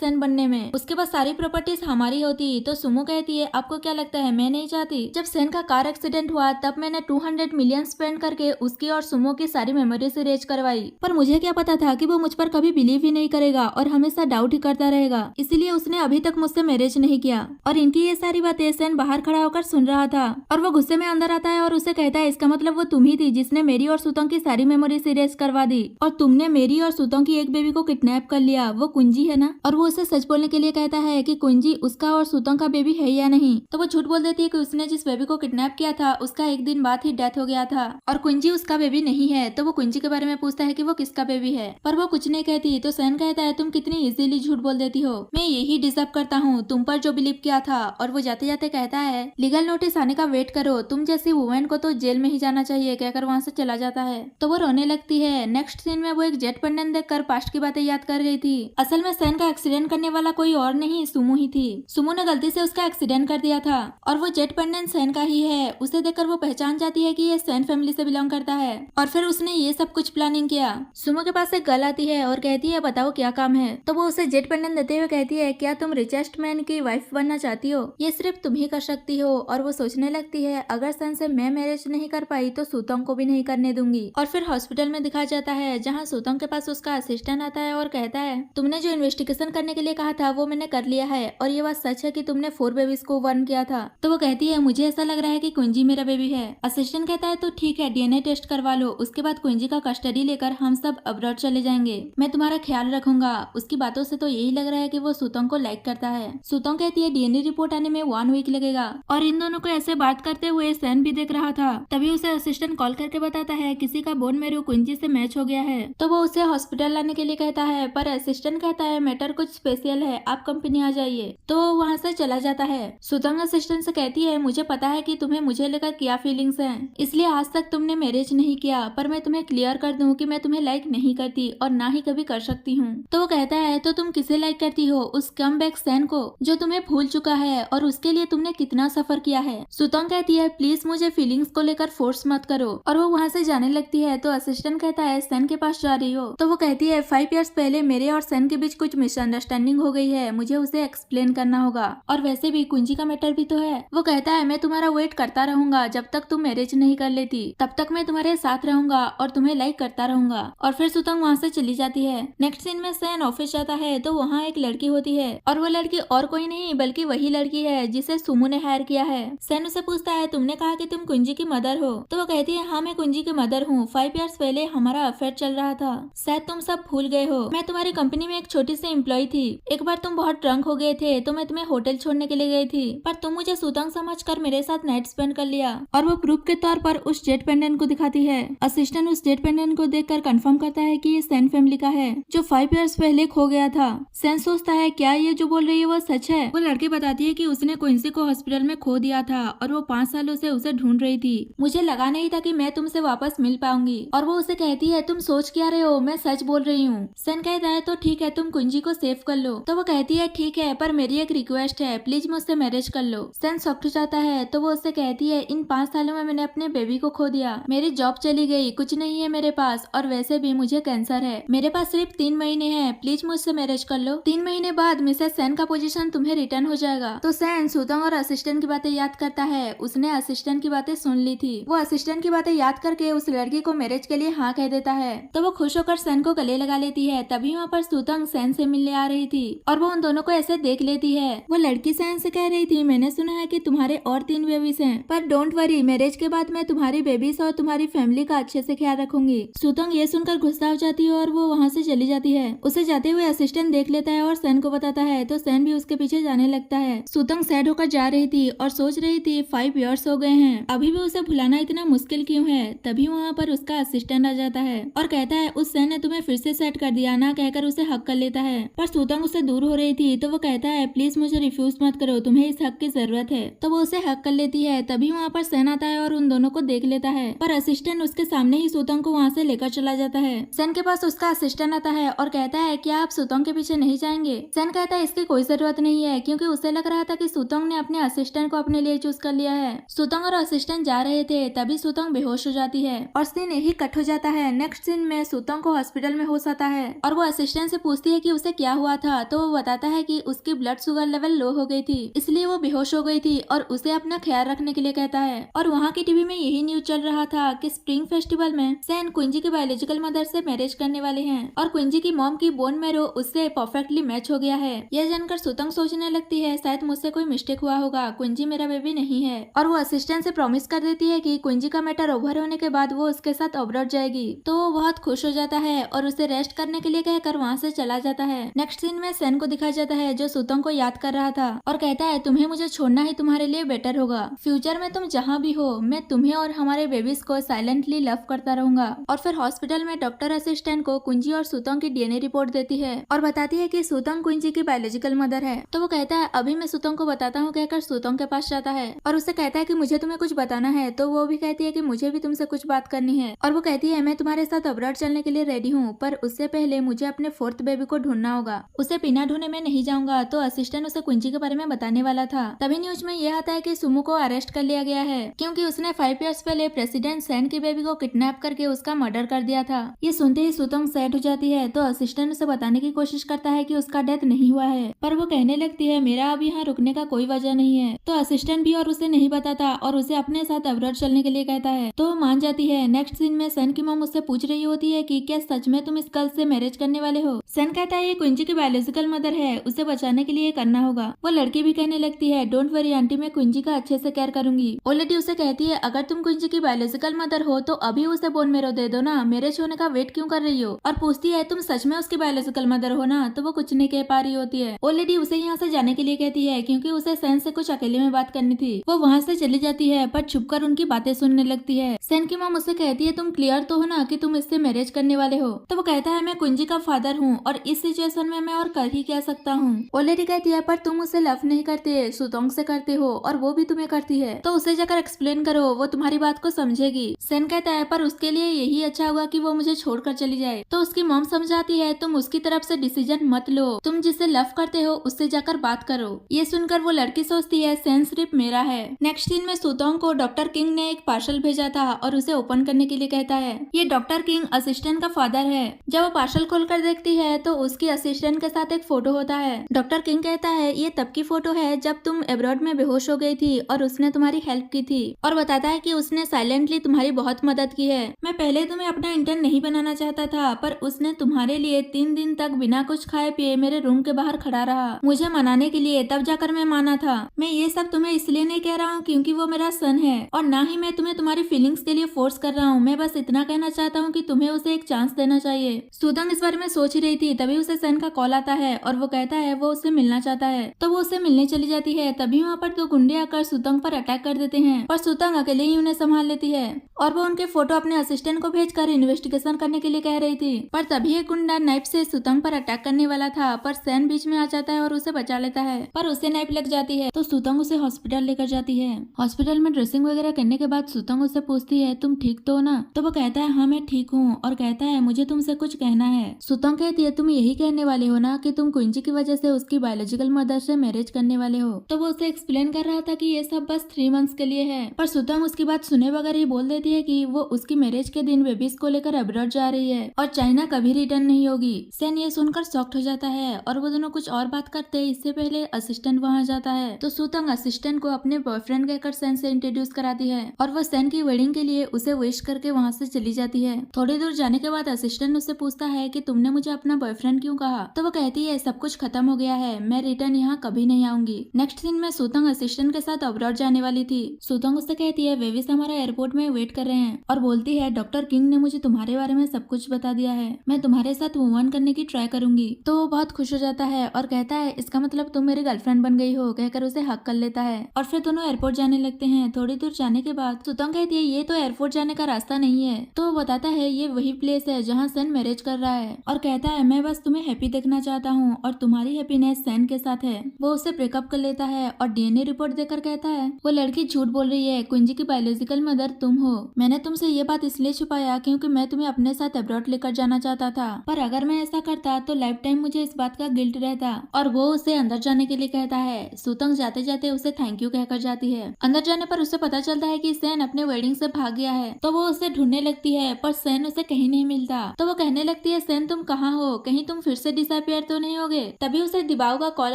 सेन बनने में, उसके बाद सारी प्रॉपर्टीज हमारी होती। तो सुमो कहती है आपको क्या लगता है मैं नहीं चाहती? जब सेन का कार एक्सीडेंट हुआ तब मैंने 200 मिलियन स्पेंड करके उसकी और सुमो की सारी मेमोरीज इरेज करवाई, पर मुझे क्या पता था कि वो मुझ पर कभी बिलीव ही नहीं करेगा और हमेशा डाउट ही करता रहेगा, इसीलिए उसने अभी तक मुझसे मैरिज नहीं किया। और इनकी ये सारी बातें सेन बाहर खड़ा होकर सुन रहा था और वो गुस्से में अंदर आता है और उसे कहता है इसका मतलब वो तुम ही थी जिसने मेरी और सुतों की सारी मेमोरीज इरेज करवा दी और तुमने मेरी और सुतों की एक बेबी को किडनैप कर लिया, वो कुंजी है ना? और वो उसे सच बोलने के लिए कहता है कि कुंजी उसका और सुतों का बेबी है या नहीं, तो वो झूठ बोल देती है कि उसने जिस बेबी को किडनैप किया था उसका एक दिन बाद ही डेथ हो गया था और कुंजी उसका बेबी नहीं है। तो वो कुंजी के बारे में पूछता है कि वो किसका बेबी है, पर वो कुछ नहीं कहती। तो सैन कहता है तुम कितनी इजीली झूठ बोल देती हो, मैं यही डिजर्व करता हूँ तुम पर जो बिलीव किया था। और वो जाते जाते कहता है लीगल नोटिस आने का वेट करो, तुम जैसी वुमेन को तो जेल में ही जाना चाहिए, कहकर वहाँ से चला जाता है। तो वो रोने लगती है। नेक्स्ट सीन में वो एक जेट पेंडेंट देखकर पास्ट की बातें याद कर रही थी। असल में सैन का एक्सीडेंट करने वाला कोई और नहीं सुमो ही थी। सुमो ने गलती से उसका एक्सीडेंट कर दिया था और वो जेट पेंडेंट सैन का ही है। उसे देखकर वो पहचान जाती है कि ये सैन फैमिली से बिलोंग करता है और फिर उसने ये सब कुछ प्लानिंग किया। सुमो के पास एक गर्ल आती है और कहती है बताओ क्या काम है। तो वो उसे जेट पेंडेंट देते हुए कहती है क्या तुम रिचेस्ट मैन की वाइफ बनना चाहती हो? ये सिर्फ तुम ही कर सकती हो। और वो सोचने लगती है अगर सैन से मैं मैरिज नहीं कर पाई तो सुतोंग को भी नहीं करने दूंगी। और फिर हॉस्पिटल में दिखाया जाता है जहाँ सुतोंग के पास उसका असिस्टेंट आता है और कहता है तुमने जो इन्वेस्टिगेशन करने के लिए कहा था वो मैंने कर लिया है और ये बात सच है कि तुमने 4 बेबीज को बर्न किया था। तो वो कहती है मुझे ऐसा लग रहा है कि कुंजी मेरा बेबी है। असिस्टेंट कहता है तो ठीक है डीएनए टेस्ट करवा लो, उसके बाद कुंजी का कस्टडी लेकर हम सब अब्रॉड चले जाएंगे, मैं तुम्हारा ख्याल रखूंगा। उसकी बातों से तो यही लग रहा है कि वो सुतोंग को लाइक करता है। सुतोंग कहती है डीएनए रिपोर्ट आने में 1 वीक लगेगा। और इन दोनों को ऐसे बात करते हुए सैन भी देख रहा था। तभी उसे असिस्टेंट कॉल करके बताता है किसी का बोन मैरो कुंजी से मैच हो गया है। तो वो उसे हॉस्पिटल लाने के लिए कहता है, पर असिस्टेंट कहता है मैटर कुछ स्पेशल है, आप कंपनी आ जाइए। तो वो वहाँ से चला जाता है। सुतोंग असिस्टेंट से कहती है मुझे पता है कि तुम्हें मुझे लेकर क्या फीलिंग्स हैं, इसलिए आज तक तुमने मैरिज नहीं किया, पर मैं तुम्हें क्लियर कर दूं कि मैं तुम्हें लाइक नहीं करती और ना ही कभी कर सकती हूँ। तो वो कहता है तो तुम किसे लाइक करती हो? उस कम बैक सैन को जो तुम्हें भूल चुका है और उसके लिए तुमने कितना सफर किया है। सुतोंग कहती है प्लीज मुझे फीलिंग्स को लेकर फोर्स मत करो और वो वहाँ से जाने लगती है। तो असिस्टेंट कहता है सैन के पास जा रही हो? तो वो कहती है 5 इयर्स पहले मेरे और सैन के बीच कुछ मिसअंडरस्टैंडिंग हो गई है, मुझे उसे एक्सप्लेन करना होगा और वैसे भी कुंजी का मैटर भी तो है। वो कहता है मैं तुम्हारा वेट करता रहूंगा जब तक तुम मैरिज नहीं कर लेती, तब तक मैं तुम्हारे साथ रहूंगा और तुम्हें लाइक करता रहूंगा। और फिर सुतोंग वहाँ से चली जाती है। नेक्स्ट सीन में सैन ऑफिस जाता है तो वहाँ एक लड़की होती है और वो लड़की और कोई नहीं बल्कि वही लड़की है जिसे सुमो ने हायर किया है। सैन उसे पूछता है तुमने कहा कि तुम कुंजी की मदर हो? तो वो कहती है हाँ मैं कुंजी की मदर हूँ, 5 इयर्स पहले हमारा अफेयर चल रहा था, शायद तुम सब भूल गए हो। मैं तुम्हारी कंपनी में एक छोटी सी एम्प्लॉय थी। एक बार तुम बहुत ड्रंक हो गए थे तो मैं तुम्हें होटल छोड़ने के लिए गई थी, पर तुम मुझे सुतोंग समझकर मेरे साथ नाइट स्पेंड कर लिया। और वो प्रूफ के तौर पर उस जेट पेंडेंट को दिखाती है। असिस्टेंट उस जेट पेंडेंट को देखकर कंफर्म करता है कि ये सैन फैमिली का है जो 5 इयर्स पहले खो गया था। सैन सोचता है क्या ये जो बोल रही है वो सच है। वो लड़की बताती है कि उसने क्विंसी को हॉस्पिटल में खो दिया था और वो 5 सालों से उसे ढूंढ रही थी। मुझे लगा नहीं था कि मैं तुमसे वापस मिल पाऊंगी। और वो उसे कहती है तुम सोच क्या रहे हो, मैं सच बोल रही हूँ। सैन कहता है तो ठीक है तुम कुंजी को सेव कर लो। तो वो कहती है ठीक है पर मेरी एक रिक्वेस्ट है, प्लीज मुझसे मैरिज कर लो। सैन शॉक्ड हो जाता है। तो वो उससे कहती है इन 5 सालों में मैंने अपने बेबी को खो दिया, मेरी जॉब चली गई, कुछ नहीं है मेरे पास और वैसे भी मुझे कैंसर है, मेरे पास सिर्फ 3 महीने हैं, प्लीज मुझसे मैरिज कर लो। 3 महीने बाद मिसेस सैन का पोजीशन तुम्हें रिटर्न हो जाएगा। तो सैन सुतोंग और असिस्टेंट की बातें याद करता है। उसने असिस्टेंट की बातें सुन ली थी। वो असिस्टेंट की बातें याद करके उस लड़की को मैरिज के लिए हाँ कह देता है। तो वो खुश होकर सैन को गले लगा लेती है। तभी वहाँ पर सुतोंग सैन से मिलने आ रही थी और वो उन दोनों को ऐसे देख लेती है। वो लड़की सैन से कह रही थी मैंने सुना है कि तुम्हारे और 3 बेबीज हैं, पर डोंट वरी, मैरिज के बाद मैं तुम्हारी बेबीज और तुम्हारी फैमिली का अच्छे से ख्याल रखूंगी। सुतोंग ये सुनकर गुस्सा हो जाती है और वो वहाँ से चली जाती है। उसे जाते हुए असिस्टेंट देख लेता है और सैन को बताता है तो सैन भी उसके पीछे जाने लगता है। सुतोंग सैड होकर जा रही थी और सोच रही थी 5 इयर्स हो गए हैं, अभी भी उसे भुलाना इतना मुश्किल क्यों है। तभी वहाँ पर उसका असिस्टेंट आ जाता है और कहता है उस सैन ने तुम्हें फिर से सेट कर दिया ना, कहकर उसे हक कर लेता है। पर सुतोंग उससे दूर हो रही थी तो वो कहता है प्लीज मुझे रिफ्यूज मत करो, तुम्हें इस हक की जरूरत है। तो वो उसे हक कर लेती है। तभी वहाँ पर सैन आता है और उन दोनों को देख लेता है, पर असिस्टेंट उसके सामने सामने ही सुतंग को वहाँ से लेकर चला जाता है। सेन के पास उसका असिस्टेंट आता है और कहता है क्या आप सुतंग के पीछे नहीं जाएंगे। सेन कहता है इसकी कोई जरूरत नहीं है, क्योंकि उसे लग रहा था कि सुतंग ने अपने असिस्टेंट को अपने लिए चूज कर लिया है। सुतंग और असिस्टेंट जा रहे थे, तभी सुतंग बेहोश हो जाती है और सीन यही कट हो जाता है। नेक्स्ट सीन में सुतंग को हॉस्पिटल में होश आता है और वो असिस्टेंट से पूछती है कि उसे क्या हुआ था, तो वो बताता है कि उसकी ब्लड शुगर लेवल लो हो गई थी, इसलिए वो बेहोश हो गई थी और उसे अपना ख्याल रखने के लिए कहता है। और वहाँ की टीवी में यही न्यूज चल रहा था कि स्प्रिंग फेस्टिवल में सैन क्विंजी की बायोलॉजिकल मदर से मैरिज करने वाले हैं और क्विंजी की मॉम की बोन मैरो उससे परफेक्टली मैच हो गया है। यह जानकर सुतंग सोचने लगती है शायद मुझसे कोई मिस्टेक हुआ होगा, क्विंजी मेरा बेबी नहीं है। और वो असिस्टेंट से प्रॉमिस कर देती है कि क्विंजी का मैटर ओवर होने के बाद वो उसके साथ अब्रॉड जाएगी, तो वो बहुत खुश हो जाता है और उसे रेस्ट करने के लिए कहकर वहाँ से चला जाता है। नेक्स्ट सीन में सैन को दिखाया जाता है जो सुतंग को याद कर रहा था और कहता है तुम्हें मुझे छोड़ना ही तुम्हारे लिए बेटर होगा। फ्यूचर में तुम जहाँ भी हो मैं तुम्हें और हमारे बेबीज को साइलेंटली लव करता रहूंगा। और फिर हॉस्पिटल में डॉक्टर असिस्टेंट को कुंजी और सुतंग की डीएनए रिपोर्ट देती है और बताती है कि सुतंग कुंजी की बायोलॉजिकल मदर है। तो वो कहता है अभी मैं सुतंग को बताता हूँ कहकर सुतंग के पास जाता है और उससे कहता है कि मुझे तुम्हें कुछ बताना है। तो वो भी कहती है कि मुझे भी तुमसे कुछ बात करनी है और वो कहती है मैं तुम्हारे साथ अब्रॉड चलने के लिए रेडी हूँ, पर उससे पहले मुझे अपने 4th बेबी को ढूंढना होगा, उसे बिना ढूंढे मैं नहीं जाऊंगा। तो असिस्टेंट उसे कुंजी के बारे में बताने वाला था, तभी न्यूज में यह आता है कि सुमो को अरेस्ट कर लिया गया है क्योंकि उसने 5 इयर्स पहले प्रेसिडेंट सैन की बेबी को किडनैप करके उसका मर्डर कर दिया था। ये सुनते ही सुतंग सैड हो जाती है, तो असिस्टेंट उसे बताने की कोशिश करता है कि उसका डेथ नहीं हुआ है, पर वो कहने लगती है मेरा अब यहाँ रुकने का कोई वजह नहीं है। तो असिस्टेंट भी और उसे नहीं बताता और उसे अपने साथ अब्रॉड चलने के लिए कहता है, तो वो मान जाती है। नेक्स्ट सीन में सैन की मॉम उससे पूछ रही होती है कि क्या सच में तुम इस गर्ल से मैरिज करने वाले हो। सैन कहता है ये क्विंजी की बायोलॉजिकल मदर है, उसे बचाने के लिए करना होगा। वो लड़की भी कहने लगती है डोंट वरी आंटी, मैं क्विंजी का अच्छे से केयर करूंगी। ऑलरेडी उसे कहती है अगर तुम क्विंजी की बायोलॉजिकल मदर हो तो अभी उसे बोन मैरो दे दो ना, मैरिज होने का वेट क्यों कर रही हो। और पूछती है तुम सच में उसकी बायोलॉजिकल मदर हो ना, तो वो कुछ नहीं कह पा रही होती है। ऑलरेडी उसे यहाँ से जाने के लिए कहती है क्योंकि उसे सैन से कुछ अकेले में बात करनी थी। वो वहाँ से चली जाती है पर छुपकर उनकी बातें सुनने लगती है। सैन की मॉम उससे कहती है तुम क्लियर तो हो ना कि तुम इससे मैरिज करने वाले हो। तो वो कहता है मैं कुंजी का फादर हूँ और इस सिचुएशन में मैं और कर ही क्या सकता हूँ। ऑलरेडी कहती है पर तुम उसे लव नहीं करते, सुतोंग से करते हो और वो भी तुम्हें करती है, तो उसे जाकर एक्सप्लेन करो, वो तुम्हारी बात को समझेगी। सैन कहता है पर उसके लिए यही अच्छा होगा कि वो मुझे छोड़कर चली जाए। तो उसकी मॉम समझाती है तुम उसकी तरफ से डिसीजन मत लो, तुम जिसे लव करते हो उससे जाकर बात करो। ये सुनकर वो लड़की सोचती है सैन सिर्फ मेरा है। नेक्स्ट सीन में सुतोंग को डॉक्टर किंग ने एक पार्सल भेजा था और उसे ओपन करने के लिए कहता है। ये डॉक्टर किंग असिस्टेंट का फादर है। जब वो पार्सल खोलकर देखती है तो उसकी असिस्टेंट के साथ एक फोटो होता है। डॉक्टर किंग कहता है ये तब की फोटो है जब तुम अब्रॉड में बेहोश हो गई थी और उसने तुम्हारी हेल्प की थी, और बताता है कि उसने साइलेंटली तुम्हारी बहुत मदद की है। मैं पहले तुम्हें अपना इंटर्न नहीं बनाना चाहता था, पर उसने तुम्हारे लिए 3 दिन तक बिना कुछ खाए पिए मेरे रूम के बाहर खड़ा रहा मुझे मनाने के लिए, तब जाकर मैं माना था। मैं ये सब तुम्हें इसलिए नहीं कह रहा हूँ क्योंकि वो मेरा सन है और ना ही मैं तुम्हें तुम्हारी फीलिंग्स के लिए फोर्स कर रहा हूँ। मैं बस इतना कहना चाहता हूँ कि तुम्हें उसे एक चांस देना चाहिए। सुतंग इस बारे में सोच रही थी, तभी उसे सन का कॉल आता है और वो कहता है वो उससे मिलना चाहता है। तो वो उससे मिलने चली जाती है। तभी वहाँ पर 2 गुंडे आकर सुतंग पर अटैक कर देते हैं, पर सुतंग अकेले ही उन्हें संभाल लेती है और वो उनके फोटो अपने असिस्टेंट को भेजकर इन्वेस्टिगेशन करने के लिए कह रही थी। पर तभी एक गुंडा नाइफ से सुतंग पर अटैक करने वाला था, पर सैन बीच में आ जाता है और उसे बचा लेता है, पर उसे नाइफ लग जाती है। तो सुतंग उसे हॉस्पिटल लेकर जाती है। हॉस्पिटल में ड्रेसिंग वगैरह करने के बाद सुतंग उससे पूछती है तुम ठीक तो हो ना। तो वो कहता है हाँ मैं ठीक हूँ और कहता है मुझे तुमसे कुछ कहना है। सुतंग कहती है तुम यही कहने वाले हो ना कि तुम कुंजी की वजह से उसकी बायोलॉजिकल मदर से मैरिज करने वाले हो। तो वो उसे एक्सप्लेन कर रहा था कि ये सब बस 3 मंथ्स के लिए है, पर सुतंग उसकी बात सुने बगैर ही बोल देती है कि वो उसकी मैरिज के दिन बेबीज को लेकर अब्रॉड जा रही है और चाइना कभी रिटर्न नहीं होगी। सैन ये सुनकर शॉक्ड हो जाता है और वो दोनों कुछ और बात करते हैं। इससे पहले असिस्टेंट वहाँ जाता है, तो सुतंग असिस्टेंट को अपने बॉयफ्रेंड कहकर सैन से इंट्रोड्यूस कराती है और वो सैन की वेडिंग के लिए उसे विश करके वहाँ से चली जाती है। थोड़ी दूर जाने के बाद असिस्टेंट उससे पूछता है कि तुमने मुझे अपना बॉयफ्रेंड क्यों कहा। तो वो कहती है सब कुछ खत्म हो गया है, मैं रिटर्न यहाँ कभी नहीं आऊंगी। नेक्स्ट सीन में सुतंग असिस्टेंट के साथ अब्रॉड जाने वाली थी। सुतंग उससे कहती है वेविस हमारा एयरपोर्ट में वेट कर रहे हैं और बोलती है डॉक्टर किंग ने मुझे तुम्हारे बारे में सब कुछ बता दिया है, मैं तुम्हारे साथ मूव ऑन करने की ट्राई करूंगी। तो वो बहुत खुश हो जाता है और कहता है इसका मतलब तुम मेरी गर्लफ्रेंड बन गई हो, कहकर उसे हक कर लेता है और फिर दोनों एयरपोर्ट जाने लगते हैं। थोड़ी दूर जाने के बाद सुतंग कहती है ये तो एयरपोर्ट जाने का रास्ता नहीं है। तो वो बताता है ये वही प्लेस है जहाँ सैन मैरिज कर रहा है और कहता है मैं बस तुम्हें हैप्पी देखना चाहता हूँ और तुम्हारी हैप्पीनेस सैन के साथ है। वो उससे ब्रेकअप कर लेता है और डीएनए रिपोर्ट देकर कहता है वो लड़की झूठ बोल रही है, कुंजी की बायोलॉजिकल मदर तुम हो। मैंने तुमसे ये ये बात इसलिए छुपाया क्योंकि मैं तुम्हें अपने साथ अब्रॉड लेकर जाना चाहता था, पर अगर मैं ऐसा करता तो लाइफ टाइम मुझे इस बात का गिल्ट रहता। और वो उसे अंदर जाने के लिए कहता है। सुतंग जाते जाते उसे थैंक यू कहकर जाती है। अंदर जाने पर उसे पता चलता है कि सैन अपने वेडिंग से भाग गया है, तो वो उसे ढूंढने लगती है, पर सैन उसे कहीं नहीं मिलता। तो वो कहने लगती है, सैन तुम कहाँ हो, कहीं तुम फिर से डिसअपियर तो नहीं होगे। तभी उसे दिबाओ का कॉल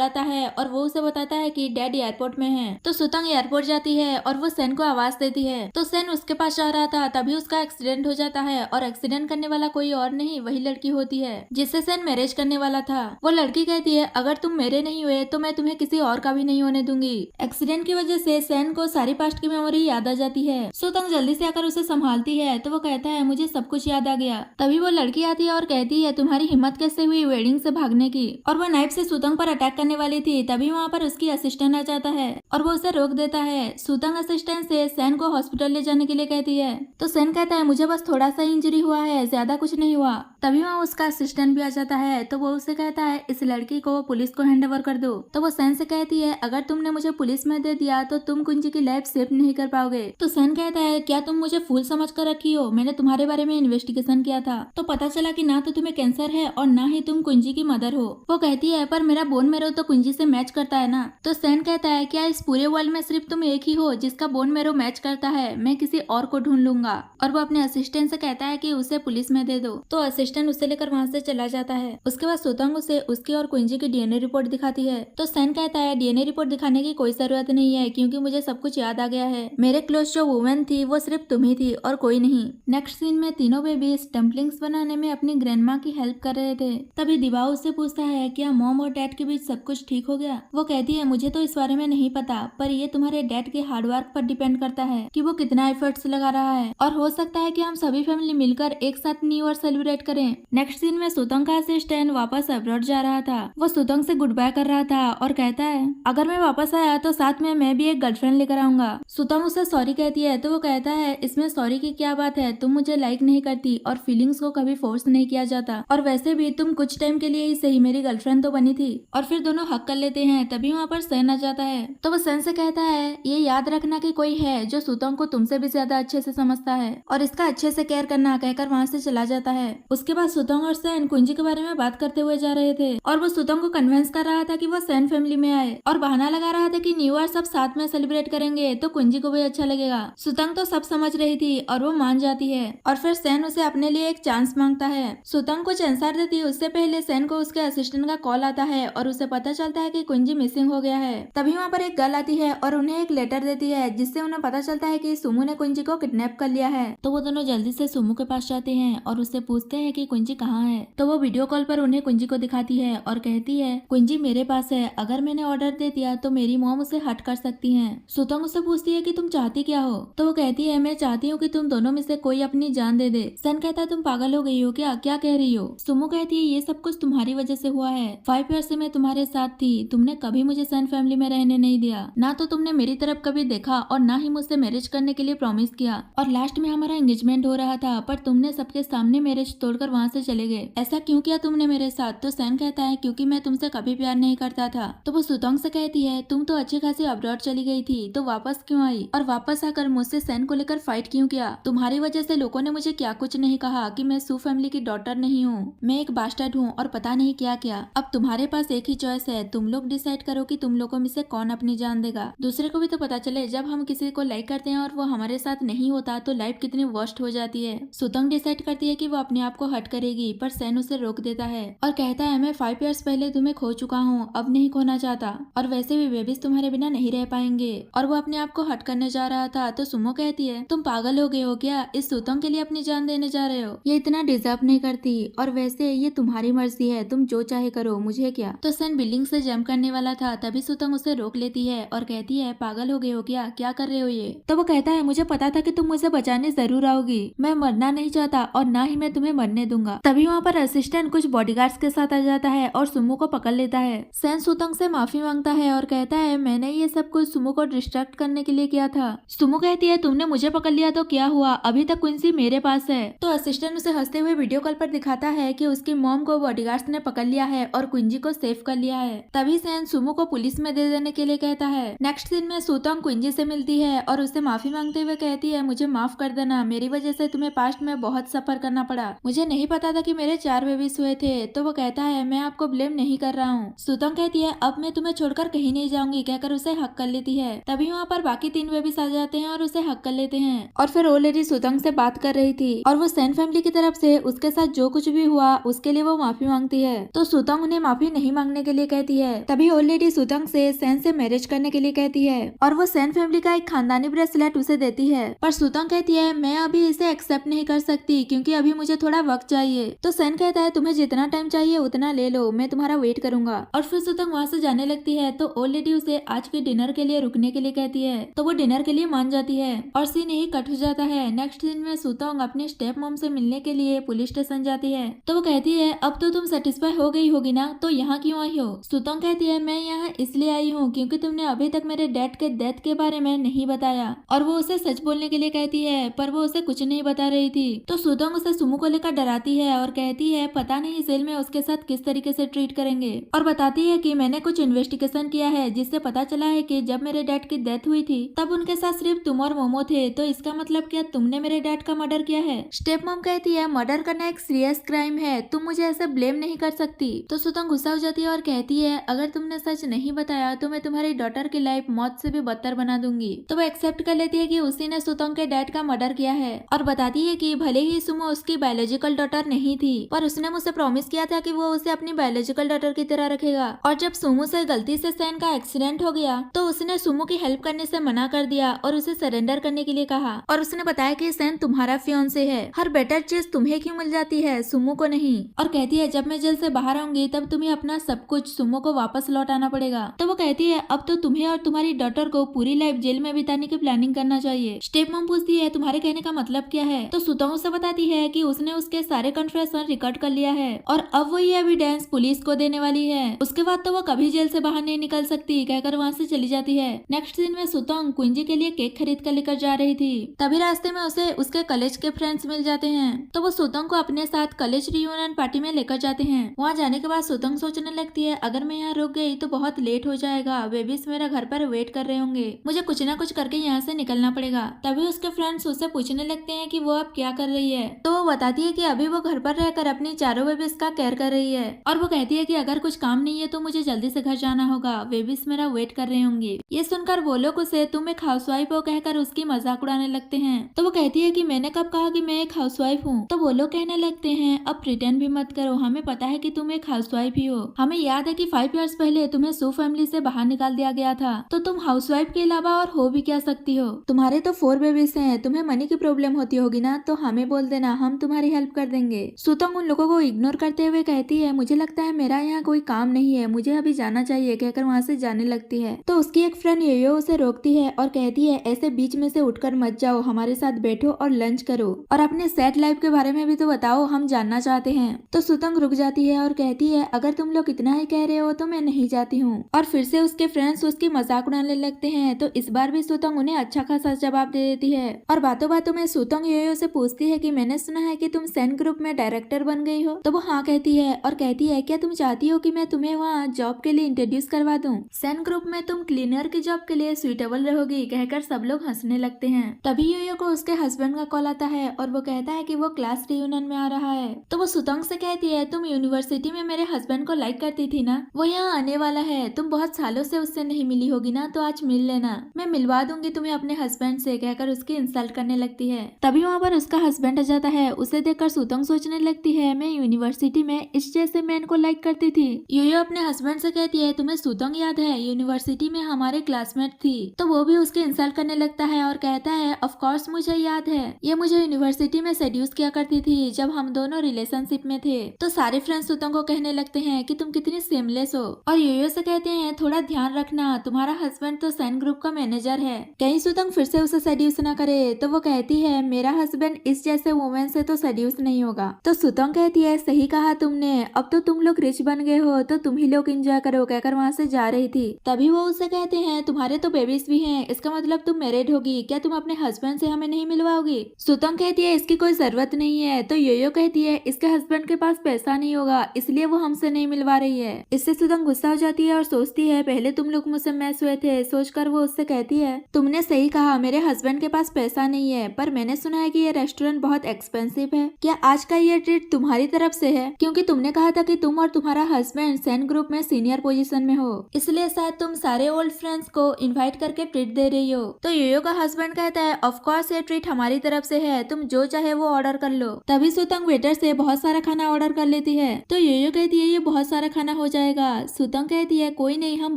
आता है और वो उसे बताता है कि डैड एयरपोर्ट में है। तो सुतंग एयरपोर्ट जाती है और वो सैन को आवाज देती है। तो सैन उसके पास जा रहा था, तभी उसका एक्सीडेंट हो जाता है और एक्सीडेंट करने वाला कोई और नहीं वही लड़की होती है जिससे सैन मैरिज करने वाला था। वो लड़की कहती है, अगर तुम मेरे नहीं हुए तो मैं तुम्हें किसी और का भी नहीं होने दूंगी। एक्सीडेंट की वजह से सैन को सारी पास्ट की मेमोरी याद आ जाती है। सुतंग जल्दी से आकर उसे संभालती है, तो वो कहता है, मुझे सब कुछ याद आ गया। तभी वो लड़की आती है और कहती है, तुम्हारी हिम्मत कैसे हुई वेडिंग से भागने की। और वो नाइफ से सुतंग पर अटैक करने वाली थी, तभी वहाँ पर उसकी असिस्टेंट आ जाता है और वो उसे रोक देता है। सुतंग असिस्टेंट से सैन को हॉस्पिटल ले जाने के लिए कहती है। तो सैन कहता है, मुझे बस थोड़ा सा इंजरी हुआ है, ज्यादा कुछ नहीं हुआ। तभी वहाँ उसका असिस्टेंट भी आ जाता है, तो वो उसे कहता है, इस लड़की को पुलिस को हैंड ओवर कर दो। तो वो सैन से कहती है, अगर तुमने मुझे पुलिस में दे दिया तो तुम कुंजी की लाइफ सेव नहीं कर पाओगे। तो सैन कहता है, क्या तुम मुझे फूल समझ कर रखी हो, मैंने तुम्हारे बारे में इन्वेस्टिगेशन किया था, तो पता चला कि ना तो तुम्हें कैंसर है और ना ही तुम कुंजी की मदर हो। वो कहती है, पर मेरा बोन मेरो तो कुंजी से मैच करता है ना। तो सैन कहता है, क्या इस पूरे वर्ल्ड में सिर्फ तुम एक ही हो जिसका बोन मेरो मैच करता है, मैं किसी और को ढूंढ लूंगा। और वो अपने असिस्टेंट से कहता है कि उसे पुलिस में दे दो। तो असिस्टेंट उसे लेकर वहाँ से चला जाता है। उसके बाद सुतंग उसे उसकी और कुंजी की डीएनए रिपोर्ट दिखाती है। तो सैन कहता है, डीएनए रिपोर्ट दिखाने की कोई जरूरत नहीं है क्योंकि मुझे सब कुछ याद आ गया है। मेरे क्लोज जो वुमेन थी वो सिर्फ तुम ही थी और कोई नहीं। नेक्स्ट सीन में तीनों बेबीज डम्पलिंग्स बनाने में अपनी ग्रैंडमा की हेल्प कर रहे थे। तभी दिबाओ उससे पूछता है, क्या मॉम और डैड के बीच सब कुछ ठीक हो गया। वो कहती है, मुझे तो इस बारे में नहीं पता, पर ये तुम्हारे डैड के हार्डवर्क पर डिपेंड करता है कि वो कितना एफर्ट्स लगा रहा है, और हो सकता है कि हम सभी फैमिली मिलकर एक साथ न्यू ईयर सेलिब्रेट करें। नेक्स्ट सीन में सुतंग का असिस्टेंट वापस अब्रॉड जा रहा था। वो सुतंग से गुड बाय कर रहा था और कहता है, अगर मैं वापस आया तो साथ में मैं भी एक गर्लफ्रेंड लेकर आऊंगा। सुतंग उसे सॉरी कहती है, तो वो कहता है, इसमें सॉरी की क्या बात है, तुम मुझे लाइक नहीं करती और फीलिंग्स को कभी फोर्स नहीं किया जाता, और वैसे भी तुम कुछ टाइम के लिए ही सही मेरी गर्लफ्रेंड तो बनी थी। और फिर दोनों हक कर लेते हैं। तभी वहाँ पर सैन आ जाता है। तो वो सैन से कहता है, ये याद रखना कि कोई है जो सुतंग को तुमसे भी ज्यादा अच्छे से समझता है और इसका अच्छे से केयर करना, कहकर वहाँ से चला जाता है। उसके बाद सुतंग और सैन कुंजी के बारे में बात करते हुए जा रहे थे और वो सुतंग को कन्विंस कर रहा था कि वो सैन फैमिली में आए और बहाना लगा रहा था कि न्यू ईयर सब साथ में सेलिब्रेट करेंगे तो कुंजी को भी अच्छा लगेगा। सुतंग तो सब समझ रही थी और वो मान जाती है और फिर सैन उसे अपने लिए एक चांस मांगता है। सुतंग कुछ आंसर देती उससे पहले सैन को उसके असिस्टेंट का कॉल आता है और उसे पता चलता है कि कुंजी मिसिंग हो गया है। तभी वहाँ पर एक गर्ल आती है और उन्हें एक लेटर देती है जिससे उन्हें पता चलता है कि सुमू ने कुंजी को किडनैप कर लिया है। तो वो दोनों जल्दी से सुमू के पास जाते हैं और उससे पूछते हैं कि कुंजी कहाँ है। तो वो वीडियो कॉल पर उन्हें कुंजी को दिखाती है और कहती है, कुंजी मेरे पास है, अगर मैंने ऑर्डर दे दिया तो मेरी मॉम उसे हट कर सकती है। सुतंग उससे पूछती है कि तुम चाहती क्या हो। तो वो कहती है, मैं चाहती हूँ कि तुम दोनों में से कोई अपनी जान दे दे। सैन कहता है, तुम पागल हो गई हो क्या, क्या कह रही हो। सुमू कहती है, ये सब कुछ तुम्हारी वजह से हुआ है। 5 ईयर से मैं तुम्हारे साथ थी, तुमने कभी मुझे सैन फैमिली में रहने नहीं दिया, ना तो तुमने मेरी तरफ कभी देखा और ना ही मुझसे मैरिज करने के लिए प्रॉमिस किया, और लास्ट में हमारा एंगेजमेंट हो रहा था पर तुमने सबके सामने मैरिज तोड़कर वहाँ से चले गए। ऐसा क्यों किया तुमने मेरे साथ। तो सैन कहता है, क्योंकि मैं तुमसे कभी प्यार नहीं करता था। तो वो सुतंग से कहती है, तुम तो अच्छी खासी अब्रॉड चली गई थी तो वापस क्यों आई, और वापस आकर मुझसे सैन को लेकर फाइट क्यों किया। तुम्हारी वजह से लोगों ने मुझे क्या कुछ नहीं कहा कि मैं सू फैमिली की डॉटर नहीं हूँ, मैं एक बास्टर्ड हूँ और पता नहीं क्या क्या। अब तुम्हारे पास एक ही चॉइस है, तुम लोग डिसाइड करो कि तुम लोगों में से कौन अपनी जान देगा। दूसरे को भी तो पता चले, जब हम किसी को लाइक करते हैं और वो हमारे साथ नहीं होता तो लाइफ कितनी वर्स्ट हो जाती है। सुतंग डिसाइड करती है कि वो अपने आप को हट करेगी, पर सैन उसे रोक देता है और कहता है, मैं 5 ईयर्स पहले तुम्हें खो चुका हूँ, अब नहीं खोना चाहता, और वैसे भी बेबीज तुम्हारे बिना नहीं रह पाएंगे। और वो अपने आप को हट करने जा रहा था। तो सुमो कहती है, तुम पागल हो गए हो क्या, इस सुतंग के लिए अपनी जान देने जा रहे हो, ये इतना डिजर्व नहीं करती, और वैसे ये तुम्हारी मर्जी है, तुम जो चाहे करो, मुझे क्या। तो सैन बिल्डिंग से जंप करने वाला था, तभी सुतंग उसे रोक लेती है और कहती है, पागल हो गए हो क्या कर रहे हो ये। तो वो कहता है, मुझे पता था कि तुम मुझे बचाने जरूर आओगी, मैं मरना नहीं चाहता और ना ही मैं तुम्हें मरने दूंगा। तभी वहाँ पर असिस्टेंट कुछ बॉडीगार्ड्स के साथ आ जाता है और सुमो को पकड़ लेता है। सैन सुतंग से माफी मांगता है और कहता है, मैंने ये सब कुछ सुमो को डिस्ट्रैक्ट करने के लिए किया था। सुमो कहती है, तुमने मुझे पकड़ लिया तो क्या हुआ, अभी तक क्विंसी मेरे पास है। तो असिस्टेंट उसे हंसते हुए वीडियो कॉल पर दिखाता है कि उसकी मॉम को बॉडीगार्ड्स ने पकड़ लिया है और क्विंजी को सेव कर लिया है। तभी सैन सुमो को पुलिस में दे देने के लिए कहता है। नेक्स्ट सीन में सुतंग क्विंजी से मिलती है और उससे माफी मांगते हुए कहती है, मुझे माफ कर देना, मेरी वजह से तुम्हें पास्ट में बहुत सफर करना पड़ा। मुझे नहीं पता था कि मेरे 4 बेबीज हुए थे। तो वो कहता है मैं आपको ब्लेम नहीं कर रहा हूँ। सुतंग कहती है अब मैं तुम्हें छोड़कर कहीं नहीं जाऊंगी कहकर उसे हक कर लेती है। तभी वहाँ पर बाकी 3 बेबीज आ जाते हैं और उसे हक कर लेते हैं। और फिर ओल्ड लेडी सुतंग से बात कर रही थी और वो सेन फैमिली की तरफ से उसके साथ जो कुछ भी हुआ उसके लिए वो माफी मांगती है। तो सुतंग उन्हें माफी नहीं मांगने के लिए कहती है। तभी ओल्ड लेडी सुतंग से सेन से मैरिज करने के लिए कहती है और वो सेन फैमिली का एक खानदानी ब्रेसलेट उसे देती है। पर सुतंग कहती है मैं अभी इसे एक्सेप्ट नहीं कर सकती क्योंकि अभी मुझे थोड़ा वक्त चाहिए। तो सेन कहता है तुम्हें जितना टाइम चाहिए उतना ले लो, मैं तुम्हारा वेट करूंगा। और फिर सुतंग वहाँ से जाने लगती है। तो ओल्ड लेडी उसे आज के डिनर के लिए रुकने के लिए कहती है। तो वो डिनर के लिए मान जाती है और सीन यही कट हो जाता है। नेक्स्ट सीन में सुतंग अपने स्टेप मॉम से मिलने के लिए पुलिस स्टेशन जाती है। तो वो कहती है अब तो तुम सेटिस्फाई हो गई होगी ना, तो यहाँ क्यों आई हो? सुतंग कहती है मैं यहाँ इसलिए आई हूँ क्योंकि तुमने अभी तक मेरे डैड के डेथ के बारे में नहीं बताया। और वो उसे सच बोलने के लिए कहती है पर वो उसे कुछ नहीं बता रही थी। तो सुतंग उसे सुमो को लेकर डराती है और कहती है पता नहीं जेल में उसके साथ किस तरीके से ट्रीट करेंगे। और बताती है कि मैंने कुछ इन्वेस्टिगेशन किया है जिससे पता चला है कि जब मेरे डैड की डेथ हुई थी तब उनके साथ सिर्फ तुम और मोमो थे। तो इसका मतलब क्या तुमने मेरे डैड का मर्डर किया है? स्टेप मॉम कहती है मर्डर करना एक सीरियस क्राइम है, तुम मुझे ऐसे ब्लेम नहीं कर सकती। तो सुतंग गुस्सा हो जाती है और कहती है अगर तुमने सच नहीं बताया तो मैं तुम्हारी डॉटर की लाइफ मौत से भी बदतर बना दूंगी। तो वो एक्सेप्ट कर लेती है कि उसी ने सुतंग के डैड का मर्डर किया है और बताती है कि भले ही सुमो उसकी बायोलॉजिकल डॉटर नहीं थी पर उसने मुझसे प्रॉमिस किया था कि वो उसे अपनी बायोलॉजिकल डॉटर की तरह रखेगा। और जब सुमो से गलती से सेन का एक्सीडेंट हो गया तो उसने सुमो की हेल्प करने से मना कर दिया और उसे सरेंडर करने के लिए कहा। और उसने बताया कि सेन तुम्हारा फियांसे है, हर बेटर चीज तुम्हें क्यों मिल जाती है सुमो को नहीं। और कहती है जब मैं जेल से बाहर आऊंगी तब तुम्हें अपना सब कुछ सुमो को वापस लौटाना पड़ेगा। तो वो कहती है अब तो तुम्हें और तुम्हारी डॉटर को पूरी लाइफ जेल में बिताने की प्लानिंग करना चाहिए। स्टेप मॉम पूछती है तुम्हारे कहने का मतलब क्या है? तो सुतंग उसे बताती है कि उसने उसके सारे कन्फेशन रिकॉर्ड कर लिया है और अब वो ये एविडेंस पुलिस को देने वाली है। उसके बाद तो वो कभी जेल से बाहर नहीं निकल सकती कहकर वहाँ से चली जाती है। नेक्स्ट सीन में सुतंग कुंजी के लिए केक खरीद कर लेकर जा रही थी। तभी रास्ते में उसे उसके कॉलेज के फ्रेंड्स मिल जाते हैं। तो वो सुतंग को अपने साथ कॉलेज रियूनियन पार्टी में लेकर जाते हैं। वहाँ जाने के बाद सुतंग सोचने लगती है अगर मैं यहाँ रुक गई तो बहुत लेट हो जाएगा, बेबीज मेरा घर पर वेट कर रहे होंगे, मुझे कुछ ना कुछ करके यहाँ से निकलना पड़ेगा। तभी उसके फ्रेंड्स उससे पूछने लगते हैं कि वो अब क्या कर रही है। तो वो बताती है कि अभी वो घर पर रहकर अपनी चारों बेबीज का केयर कर रही है। और वो कहती है कि अगर कुछ काम नहीं है तो मुझे जल्दी से घर जाना होगा, बेबीज मेरा वेट कर रहे होंगे। ये सुनकर वो लोग उसे तुम एक हाउसवाइफ हो कहकर उसकी मजाक उड़ाने लगते हैं। तो वो कहती है कि मैंने कब कहा कि मैं एक हाउसवाइफ हूँ? तो वो लोग कहने लगते हैं अब प्रिटेंड भी मत करो, हमें पता है कि तुम एक हाउसवाइफ ही हो। हमें याद है कि 5 इयर्स पहले तुम्हें सू फैमिली से बाहर निकाल दिया गया था, तो तुम हाउसवाइफ के अलावा और हो भी क्या सकती हो? तुम्हारे तो 4 बेबीज हैं, तुम्हें मनी की प्रॉब्लम होती होगी ना, तो हमें बोल देना, हम तुम्हारी हेल्प कर देंगे। सुतंग उन लोगों को इग्नोर करते हुए कहती है मुझे लगता है मेरा यहाँ कोई काम नहीं है, मुझे अभी जाना चाहिए कहकर वहाँ से जाने लगती है। तो उसकी एक फ्रेंड योयो उसे रोकती है और कहती है ऐसे बीच में से उठकर मत जाओ, हमारे साथ बैठो और लंच करो और अपने सेट लाइफ के बारे में भी तो बताओ, हम जानना चाहते हैं। तो सुतंग रुक जाती है और कहती है अगर तुम लोग इतना ही कह रहे हो तो मैं नहीं जाती हूँ। और फिर से उसके फ्रेंड्स उसकी मजाक उड़ाने लगते हैं। तो इस बार भी सुतंग उन्हें अच्छा खासा जवाब दे देती है और बातों बातों में सुतंग योयो से पूछती है कि मैंने सुना है कि तुम सेन ग्रुप में डायरेक्टर बन गई हो। तो वो हाँ कहती है और कहती है क्या तुम चाहती हो कि मैं तुम्हें वहाँ जॉब के लिए इंट्रोड्यूस करवा दूं? सेन ग्रुप में तुम क्लीनर की जॉब के लिए सुइटेबल रहोगी कहकर सब लोग हंसने लगते हैं। तभी योयो को उसके हस्बैंड का कॉल आता है और वो कहता है कि वो क्लास रियूनियन में आ रहा है। तो वो सुतंग से कहती है तुम यूनिवर्सिटी में मेरे हस्बैंड को लाइक करती थी ना, वो यहाँ आने वाला है, तुम बहुत सालों से उससे नहीं मिली होगी ना, तो आज मिल लेना, मैं मिलवा दूंगी तुम्हें अपने हस्बैंड से कहकर उसकी इंसल्ट करने लगती है। तभी वहाँ पर उसका हस्बैंड आ जाता है। उसे देखकर सुतंग सोचने लगती है मैं यूनिवर्सिटी में इस जैसे मैन को लाइक करती थी। योयो अपने हस्बैंड से कहती है तुम्हें सुतंग याद है, यूनिवर्सिटी में हमारे क्लासमेट थी। तो वो भी उसके इंसल्ट करने लगता है और कहता है ऑफ कोर्स मुझे याद है, ये मुझे यूनिवर्सिटी में सेड्यूस किया करती थी जब हम दोनों रिलेशनशिप में थे। तो सारे फ्रेंड्स सुतंग को कहने लगते हैं कि तुम कितनी सेमलेस हो और योयो से कहते हैं थोड़ा ध्यान रखना, तुम्हारा हस्बैंड तो सेन ग्रुप का मैनेजर है, कहीं सुतंग फिर से उसे सेड्यूस ना करे। तो वो कहती है मेरा हस्बैंड इस जैसे वुमेन से तो सेड्यूस नहीं होगा। तो सुतंग कहती है सही कहा तुमने, अब तो तुम लोग रिच बन गए हो तो तुम ही लोग एंजॉय करो कहकर वहाँ से जा रही थी। तभी वो उसे कहते हैं तुम्हारे तो बेबीज भी हैं, इसका मतलब तुम मैरिड होगी, क्या तुम अपने हस्बैंड से हमें नहीं मिलवाओगी? सुतंग कहती है इसकी कोई जरूरत नहीं है। तो योयो कहती है इसके हस्बैंड के पास पैसा नहीं होगा इसलिए वो हमसे नहीं मिलवा रही है। इससे सुतंग गुस्सा हो जाती है और सोचती है पहले तुम लोग मुझसे मैच हुए थे, सोचकर वो उससे कहती है तुमने सही कहा, मेरे हस्बैंड के पास पैसा नहीं नहीं है, पर मैंने सुना है कि ये रेस्टोरेंट बहुत एक्सपेंसिव है। क्या आज का ये ट्रीट तुम्हारी तरफ से है? क्योंकि तुमने कहा था कि तुम और तुम्हारा हस्बैंड सेन ग्रुप में सीनियर पोजीशन में हो, इसलिए शायद तुम सारे ओल्ड फ्रेंड्स को इनवाइट करके ट्रीट दे रही हो। तो योयो का हस्बैंड कहता है ऑफ कोर्स ये ट्रीट हमारी तरफ से है, तुम जो चाहे वो ऑर्डर कर लो। तभी सुतंग वेटर से बहुत सारा खाना ऑर्डर कर लेती है। तो योयो कहती है ये बहुत सारा खाना हो जाएगा। सुतंग कहती है कोई नहीं, हम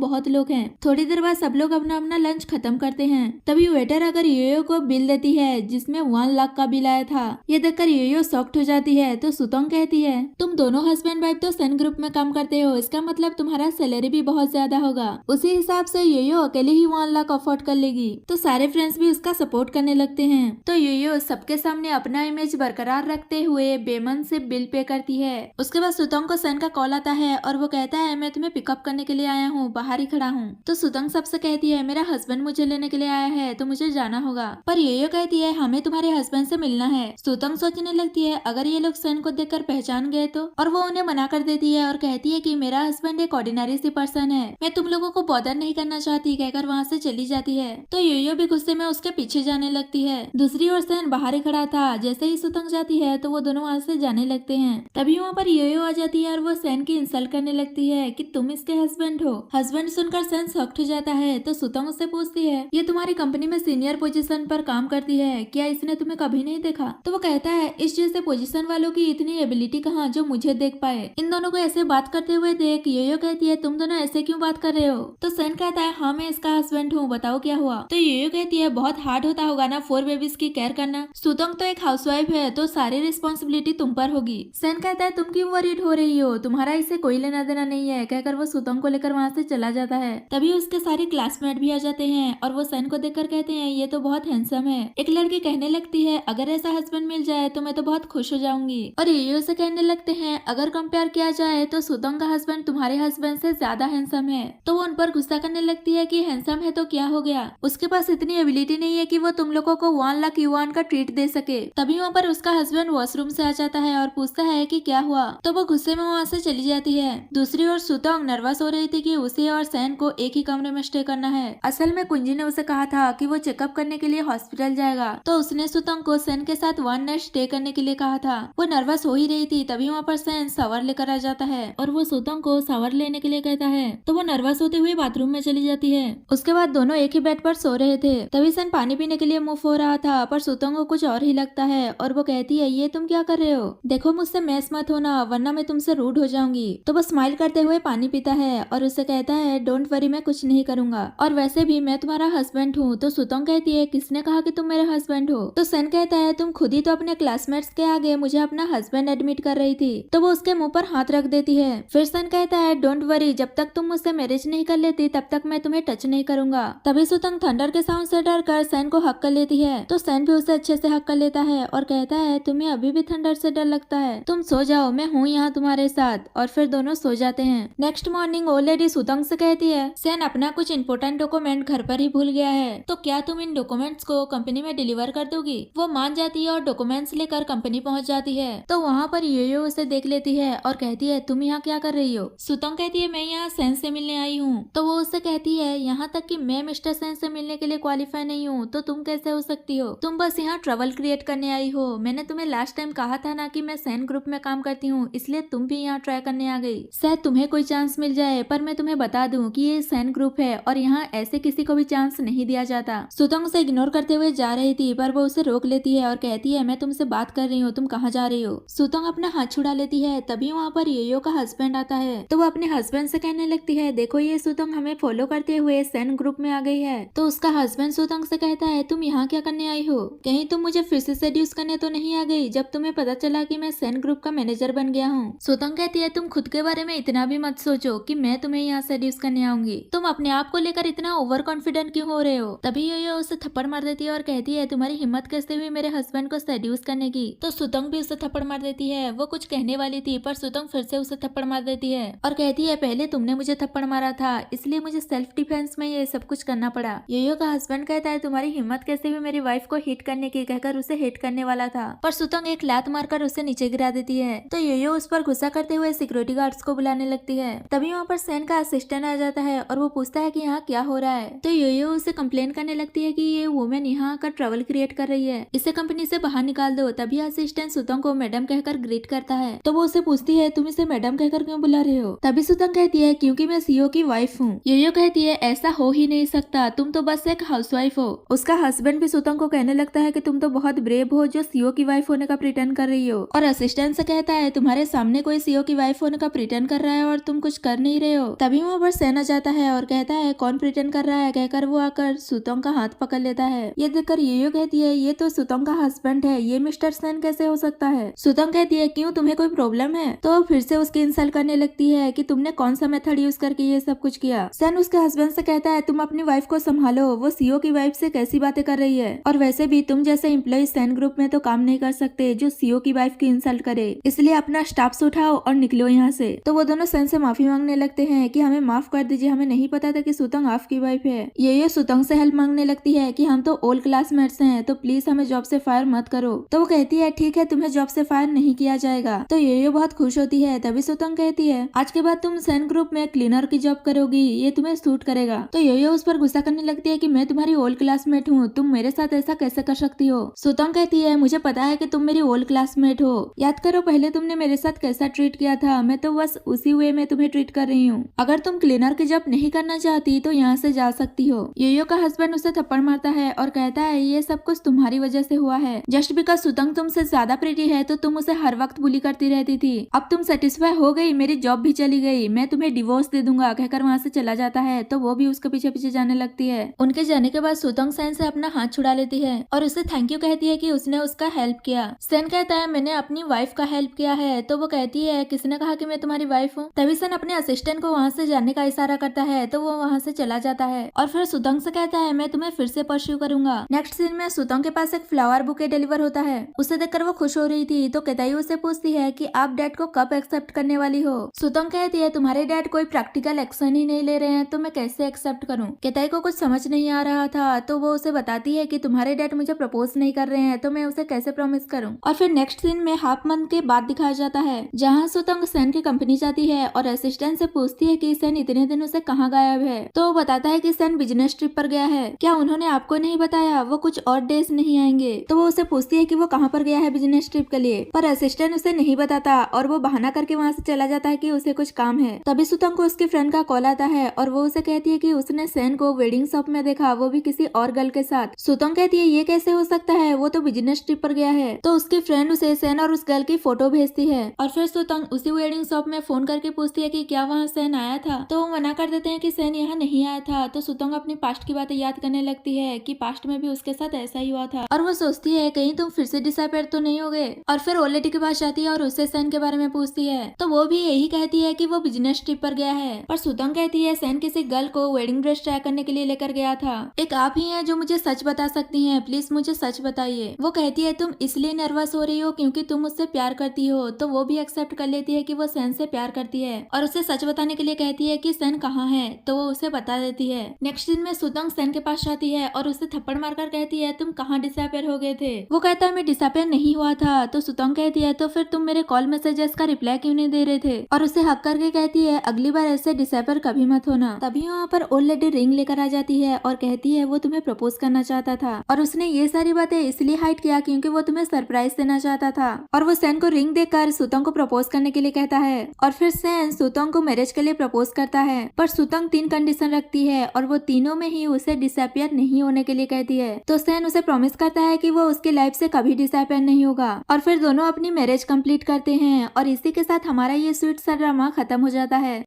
बहुत लोग हैं। थोड़ी देर बाद सब लोग अपना अपना लंच खत्म करते हैं। तभी वेटर अगर योयो को बिल देती है जिसमें 1 लाख का बिल आया था। ये देखकर योयो शॉक्ड हो जाती है। तो सुतंग कहती है तुम दोनों हस्बैंड वाइफ तो सेन ग्रुप में काम करते हो, इसका मतलब तुम्हारा सैलरी भी बहुत ज्यादा होगा। उसी हिसाब से योयो अकेले ही 1 लाख अफोर्ड कर लेगी। तो सारे फ्रेंड्स भी उसका सपोर्ट करने लगते हैं। तो योयो सबके सामने अपना इमेज बरकरार रखते हुए बेमन से बिल पे करती है। उसके बाद सुतंग को सेन का कॉल आता है और वो कहता है मैं तुम्हें पिकअप करने के लिए आया हूँ, बाहर ही खड़ा हूँ। तो सुतंग सबसे कहती है मेरा हस्बैंड मुझे लेने के लिए आया है तो मुझे जाना होगा। पर योयो कहती है हमें तुम्हारे हस्बैंड से मिलना है। सुतंग सोचने लगती है अगर ये लोग सेन को देखकर पहचान गए तो, और वो उन्हें मना कर देती है और कहती है कि मेरा हस्बैंड एक ऑर्डिनरी सी पर्सन है, मैं तुम लोगों को बॉदर नहीं करना चाहती, कहकर वहाँ से चली जाती है। तो योयो भी गुस्से में उसके पीछे जाने लगती है। दूसरी ओर सेन बाहर ही खड़ा था। जैसे ही सुतंग जाती है तो वो दोनों वहाँ से जाने लगते हैं। तभी वहाँ पर योयो आ जाती है और वो सेन की इंसल्ट करने लगती है कि तुम इसके हस्बैंड हो। हस्बैंड सुनकर सेन शॉक्ड हो जाता है। तो सुतंग उससे पूछती है ये तुम्हारी कंपनी में सीनियर पोजीशन पर काम करती है, क्या इसने तुम्हें कभी नहीं देखा? तो वो कहता है इस जैसे पोजीशन वालों की इतनी एबिलिटी कहाँ जो मुझे देख पाए। इन दोनों को ऐसे बात करते हुए देख योयो कहती है तुम दोनों ऐसे क्यों बात कर रहे हो? तो सेन कहता है हाँ मैं इसका हस्बैंड हूँ, बताओ क्या हुआ? तो योयो कहती है बहुत हार्ड होता होगा ना 4 बेबीज की केयर करना। सुतंग तो एक हाउसवाइफ है तो सारी रिस्पॉन्सिबिलिटी तुम पर होगी। सेन कहता है तुम क्यों वरीड हो रही हो, तुम्हारा इससे कोई लेना देना नहीं है, कहकर वो सुतंग को लेकर वहाँ से चला जाता है। तभी उसके सारे क्लासमेट भी आ जाते हैं और वो सेन को देखकर कहते हैं ये तो बहुत हैंडसम है। एक लड़की कहने लगती है अगर ऐसा हस्बैंड मिल जाए तो मैं तो बहुत खुश हो जाऊंगी। और योयो से कहने लगते हैं अगर कंपेयर किया जाए तो सुतंग का हस्बैंड तुम्हारे हस्बैंड से ज्यादा हैंडसम है। तो वो उन पर गुस्सा करने लगती है कि हैंडसम है तो क्या हो गया, उसके पास इतनी एबिलिटी नहीं है कि वो तुम लोगों को 1 लाख युआन का ट्रीट दे सके। तभी वहाँ पर उसका हस्बैंड वॉशरूम से आ जाता है और पूछता है कि क्या हुआ। तो वो गुस्से में वहाँ से चली जाती है। दूसरी ओर सुतंग नर्वस हो रही थी कि उसे और सेन को एक ही कमरे में स्टे करना है। असल में कुंजी ने उसे कहा था कि वो चेकअप करने के लिए हॉस्पिटल जाएगा, तो उसने सुतंग को सेन के साथ 1 नाइट स्टे करने के लिए कहा था। वो नर्वस हो ही रही थी। तभी वहाँ पर सेन शावर लेकर आ जाता है और वो सुतंग को शावर लेने के लिए कहता है। तो वो नर्वस होते हुए बाथरूम में चली जाती है। उसके बाद दोनों एक ही बेड पर सो रहे थे। तभी सेन पानी पीने के लिए मूव हो रहा था, पर सुतंग को कुछ और ही लगता है और वो कहती है ये तुम क्या कर रहे हो, देखो मुझसे मैस मत होना वरना मैं तुमसे रूड हो जाऊंगी। तो वो स्माइल करते हुए पानी पीता है और उससे कहता है डोंट वरी मैं कुछ नहीं करूंगा, और वैसे भी मैं तुम्हारा हस्बैंड हूँ। तो सुतंग कहती है किसने कहा कि तुम मेरे हस्बैंड हो? तो सेन कहता है तुम खुद ही तो अपने क्लासमेट्स के आगे मुझे अपना हस्बैंड एडमिट कर रही थी। तो वो उसके मुंह पर हाथ रख देती है। फिर सेन कहता है डोंट वरी, जब तक तुम मुझसे मैरिज नहीं कर लेती तब तक मैं तुम्हें टच नहीं करूंगा। तभी सुतंग थंडर के साउंड से डर कर सेन को हक कर लेती है। तो सेन भी उसे अच्छे से हक कर लेता है और कहता है तुम्हें अभी भी थंडर से डर लगता है, तुम सो जाओ मैं हूँ यहाँ तुम्हारे साथ। और फिर दोनों सो जाते हैं। नेक्स्ट मॉर्निंग ओल्ड लेडी सुतंग से कहती है सेन अपना कुछ इंपॉर्टेंट डॉक्यूमेंट घर पर ही भूल गया है, तो क्या तुम इन डॉक्यूमेंट्स को कंपनी में डिलीवर कर दोगी? वो मान जाती है और डॉक्यूमेंट्स लेकर कंपनी पहुंच जाती है। तो वहाँ पर योयो उसे देख लेती है और कहती है तुम यहाँ क्या कर रही हो? सुतंग कहती है मैं यहाँ सेन से मिलने आई हूँ। तो वो उससे कहती है यहाँ तक कि मैं मिस्टर सेन से मिलने के लिए क्वालिफाई नहीं हूँ तो तुम कैसे हो सकती हो, तुम बस यहाँ ट्रबल क्रिएट करने आई हो। मैंने तुम्हें लास्ट टाइम कहा था ना कि मैं सेन ग्रुप में काम करती हूँ, इसलिए तुम भी यहाँ ट्राई करने आ गई। शायद तुम्हें कोई चांस मिल जाए, पर मैं तुम्हें बता दूं कि ये सेन ग्रुप है और यहाँ ऐसे किसी को भी चांस नहीं दिया जाता। सुतंग उसे इग्नोर करते हुए जा रही थी, पर वो उसे रोक लेती है और कहती है मैं तुमसे बात कर रही हूँ, तुम कहाँ जा रही हो? सुतंग अपना हाथ छुड़ा लेती है। तभी वहाँ पर योयो का हस्बैंड आता है। तो वो अपने हस्बैंड से कहने लगती है देखो ये सुतंग हमें फॉलो करते हुए सेन ग्रुप में आ गई है। तो उसका हस्बैंड सुतंग से कहता है तुम यहाँ क्या करने आई हो, कहीं तुम मुझे फिर से सेड्यूस करने तो नहीं आ गई जब तुम्हें पता चला कि मैं सेन ग्रुप का मैनेजर बन गया हूँ? सुतंग कहती है तुम खुद के बारे में इतना भी मत सोचो कि मैं तुम्हें यहाँ सेड्यूस करने आऊंगी, तुम अपने आप को लेकर इतना ओवर कॉन्फिडेंट क्यों हो रहे हो? तभी योयो उसे थप्पड़ मार देती है और कहती है तुम्हारी हिम्मत कैसे हुई मेरे हस्बैंड को सेड्यूस करने की? तो सुतंग भी उसे थप्पड़ मार देती है। वो कुछ कहने वाली थी पर सुतंग फिर से उसे थप्पड़ मार देती है और कहती है पहले तुमने मुझे थप्पड़ मारा था इसलिए मुझे सेल्फ डिफेंस में ये सब कुछ करना पड़ा। योयो का हस्बैंड कहता है तुम्हारी हिम्मत कैसे हुई मेरी वाइफ को हिट करने की, कहकर उसे हिट करने वाला था, पर सुतंग एक लात मारकर उसे नीचे गिरा देती है। तो योयो उस पर गुस्सा करते हुए सिक्योरिटी गार्ड्स को बुलाने लगती है। तभी वहाँ पर सेन का असिस्टेंट आ जाता है और वो पूछता है कि यहाँ क्या हो रहा है। तो योयो उसे कंप्लेन करने लगती है कि ये वुमेन यहाँ आकर ट्रबल क्रिएट कर रही है, इसे कंपनी से बाहर निकाल दो। तभी असिस्टेंट सुतंग को मैडम कहकर ग्रीट करता है। तो वो उसे पूछती है तुम इसे मैडम कहकर क्यों बुला रहे हो? तभी सुतंग कहती है क्योंकि मैं सीईओ की वाइफ हूँ। योयो कहती है ऐसा हो ही नहीं सकता, तुम तो बस एक हाउसवाइफ हो। उसका हस्बैंड भी सुतंग को कहने लगता है कि तुम तो बहुत ब्रेव हो जो सीईओ की वाइफ होने का प्रिटेंड कर रही हो। और असिस्टेंट से कहता है तुम्हारे सामने कोई सीईओ की वाइफ होने का प्रिटेंड कर रहा है और तुम कुछ कर नहीं रहे हो। तभी वहाँ पर सेन आ जाता है और कहता है कौन प्रिटेंड कर रहा है, कहकर वो आकर सुतंग का हाथ पकड़ लेता है। ये देखकर योयो कहती है ये तो सुतंग का हस्बैंड है, ये मिस्टर सेन कैसे हो सकता है? सुतंग कहती है क्यों, तुम्हें कोई प्रॉब्लम है? तो फिर से उसकी इंसल्ट करने लगती है कि तुमने कौन सा मेथड यूज करके ये सब कुछ किया। सेन उसके हस्बैंड से कहता है तुम अपनी वाइफ को संभालो, वो सीईओ की वाइफ से कैसी बातें कर रही है, और वैसे भी तुम जैसे एम्प्लॉय सेन ग्रुप में तो काम नहीं कर सकते जो सीईओ की वाइफ की इंसल्ट करे, इसलिए अपना स्टाफ उठाओ और निकलो यहाँ से। तो वो दोनों सेन से माफी मांगने लगते हैं कि हमें माफ कर दीजिए, हमें नहीं पता था कि सुतंग आपकी वाइफ है। ये सुतंग से हेल्प मांगने लगती है कि हम तो ओल्ड क्लासमेट्स हैं, तो प्लीज हमें जॉब से फायर मत करो। तो वो कहती है ठीक है, तुम्हें जॉब से फायर नहीं किया जाएगा। तो ये बहुत खुश होती है। तभी सुतंग कहती है आज के बाद तुम सेन ग्रुप में क्लीनर की जॉब करोगी, ये तुम्हें सूट करेगा। तो योयो उस पर गुस्सा करने लगती है कि मैं तुम्हारी ओल्ड क्लासमेट हूँ, तुम मेरे साथ ऐसा कैसे कर सकती हो। सुतंग कहती है मुझे पता है कि तुम मेरी ओल्ड क्लासमेट हो, याद करो पहले तुमने मेरे साथ कैसा ट्रीट किया था, मैं तो बस उसी वे में तुम्हें ट्रीट कर रही हूँ। अगर तुम क्लीनर की जॉब नहीं करना चाहती तो यहाँ से जा सकती हो। योयो का हस्बैंड उसे थप्पड़ मारता है और कहता है ये सब कुछ तुम्हारी वजह से हुआ है। जस्ट बिकॉज सुतंग तुमसे ज्यादा प्रीटी है तो तुम उसे हर वक्त बुली करती रहती थी। अब तुम सेटिस्फाई हो गई, मेरी जॉब भी चली गई, मैं तुम्हें डिवोर्स दे दूंगा, कहकर वहाँ से चला जाता है। तो वो भी उसके पीछे पीछे जाने लगती है। उनके जाने के बाद सुतंग सेन से अपना हाथ छुड़ा लेती है और उसे थैंक यू कहती है कि उसने उसका हेल्प किया। सेन कहता है मैंने अपनी वाइफ का हेल्प किया है। तो वो कहती है किसने कहा कि मैं तुम्हारी वाइफ हूँ? तभी सेन अपने असिस्टेंट को वहाँ से जाने का इशारा करता है तो वो वहाँ से चला जाता है और फिर सुतंग से कहता है मैं तुम्हें फिर से परस्यू करूंगा। नेक्स्ट सीन में सुतंग के पास एक फ्लावर बुके डिलीवर होता है। उसे देखकर वो खुश हो रही थी। तो केताई उसे पूछती है कि आप डैड को कब एक्सेप्ट करने वाली हो? सुतंग कहती है तुम्हारे डैड कोई प्रैक्टिकल एक्शन ही नहीं ले रहे हैं तो मैं कैसे एक्सेप्ट करूं? केताई को कुछ समझ नहीं आ रहा था तो वो उसे बताती है कि तुम्हारे डैड मुझे प्रपोज नहीं कर रहे हैं तो मैं उसे कैसे प्रॉमिस करूं। और फिर नेक्स्ट सीन में हाफ मंथ के बाद दिखाया जाता है जहाँ सुतंग सेन की कंपनी जाती है और असिस्टेंट से पूछती है कि सेन इतने दिनों से कहाँ गायब है। तो वो बताता है कि सेन बिजनेस ट्रिप पर गया है। क्या उन्होंने आपको नहीं बताया? वो कुछ और डेज नहीं आएंगे। तो वो उसे पूछती है कि वो कहाँ पर गया है बिजनेस ट्रिप के लिए, पर असिस्टेंट उसे नहीं बताता और वो बहाना करके वहाँ से चला जाता है कि उसे कुछ काम है। तभी सुतंग को उसकी फ्रेंड का कॉल आता है और वो उसे कहती है कि उसने सेन को वेडिंग शॉप में देखा, वो भी किसी और गर्ल के साथ। सुतंग कहती है ये कैसे हो सकता है, वो तो बिजनेस ट्रिप पर गया है। तो उसकी फ्रेंड उसे सेन और उस गर्ल की फोटो भेजती है और फिर सुतंग उसी वेडिंग शॉप में फोन करके पूछती है कि क्या वहाँ सेन आया था। तो वो मना कर देते हैं कि सेन यहाँ नहीं आया था। तो सुतंग अपनी पास्ट की बातें याद करने लगती है कि पास्ट में भी उसके साथ ऐसा ही हुआ था और वो सोचती है कहीं तुम फिर से डिसअपीयर तो नहीं हो गए। और फिर ओल्ड लेडी के पास जाती है और उससे सेन के बारे में पूछती है तो वो भी यही कहती है कि वो बिजनेस ट्रिप पर गया है। पर सुतंग कहती है सेन किसी गर्ल को वेडिंग ड्रेस ट्राई करने के लिए लेकर गया था। एक आप ही हैं जो मुझे सच बता सकती हैं, प्लीज मुझे सच बताइए। वो कहती है तुम इसलिए नर्वस हो रही हो क्योंकि तुम उससे प्यार करती हो। तो वो भी एक्सेप्ट कर लेती है कि वो सेन से प्यार करती है और उसे सच बताने के लिए कहती है कि सेन कहाँ है। तो वो उसे बता देती है। नेक्स्ट दिन में सुतंग सेन के पास जाती है और उसे थप्पड़ मारकर कहती है तुम कहाँ डिसअपीयर हो गए थे? वो कहता है मैं डिसअपीयर नहीं हुआ था। तो सुतंग कहती है तो फिर तुम मेरे कॉल मैसेजेस का रिप्लाई क्यों नहीं दे रहे थे? और उसे हक करके कहती है अगली बार ऐसे डिसअपीयर कभी मत होना। तभी वहाँ पर ओल्ड लेडी रिंग लेकर आ जाती है और कहती है वो तुम्हें प्रपोज करना चाहता था और उसने ये सारी बातें इसलिए हाइड किया क्योंकि वो तुम्हें सरप्राइज देना चाहता था। और वो सेन को रिंग देकर सुतंग को प्रपोज करने के लिए कहता है और फिर सेन सुतंग को मैरिज के लिए प्रपोज करता है। पर सुतंग 3 कंडीशन रखती है और वो तीनों में ही उसे डिसअपीयर नहीं होने के लिए कहती है। तो सेन उसे प्रॉमिस करता है कि वो उसकी लाइफ से कभी डिसअपीयर नहीं होगा और फिर दोनों अपनी मैरिज कंप्लीट करते हैं और इसी के साथ हमारा ये स्वीट सा ड्रामा खत्म हो जाता है।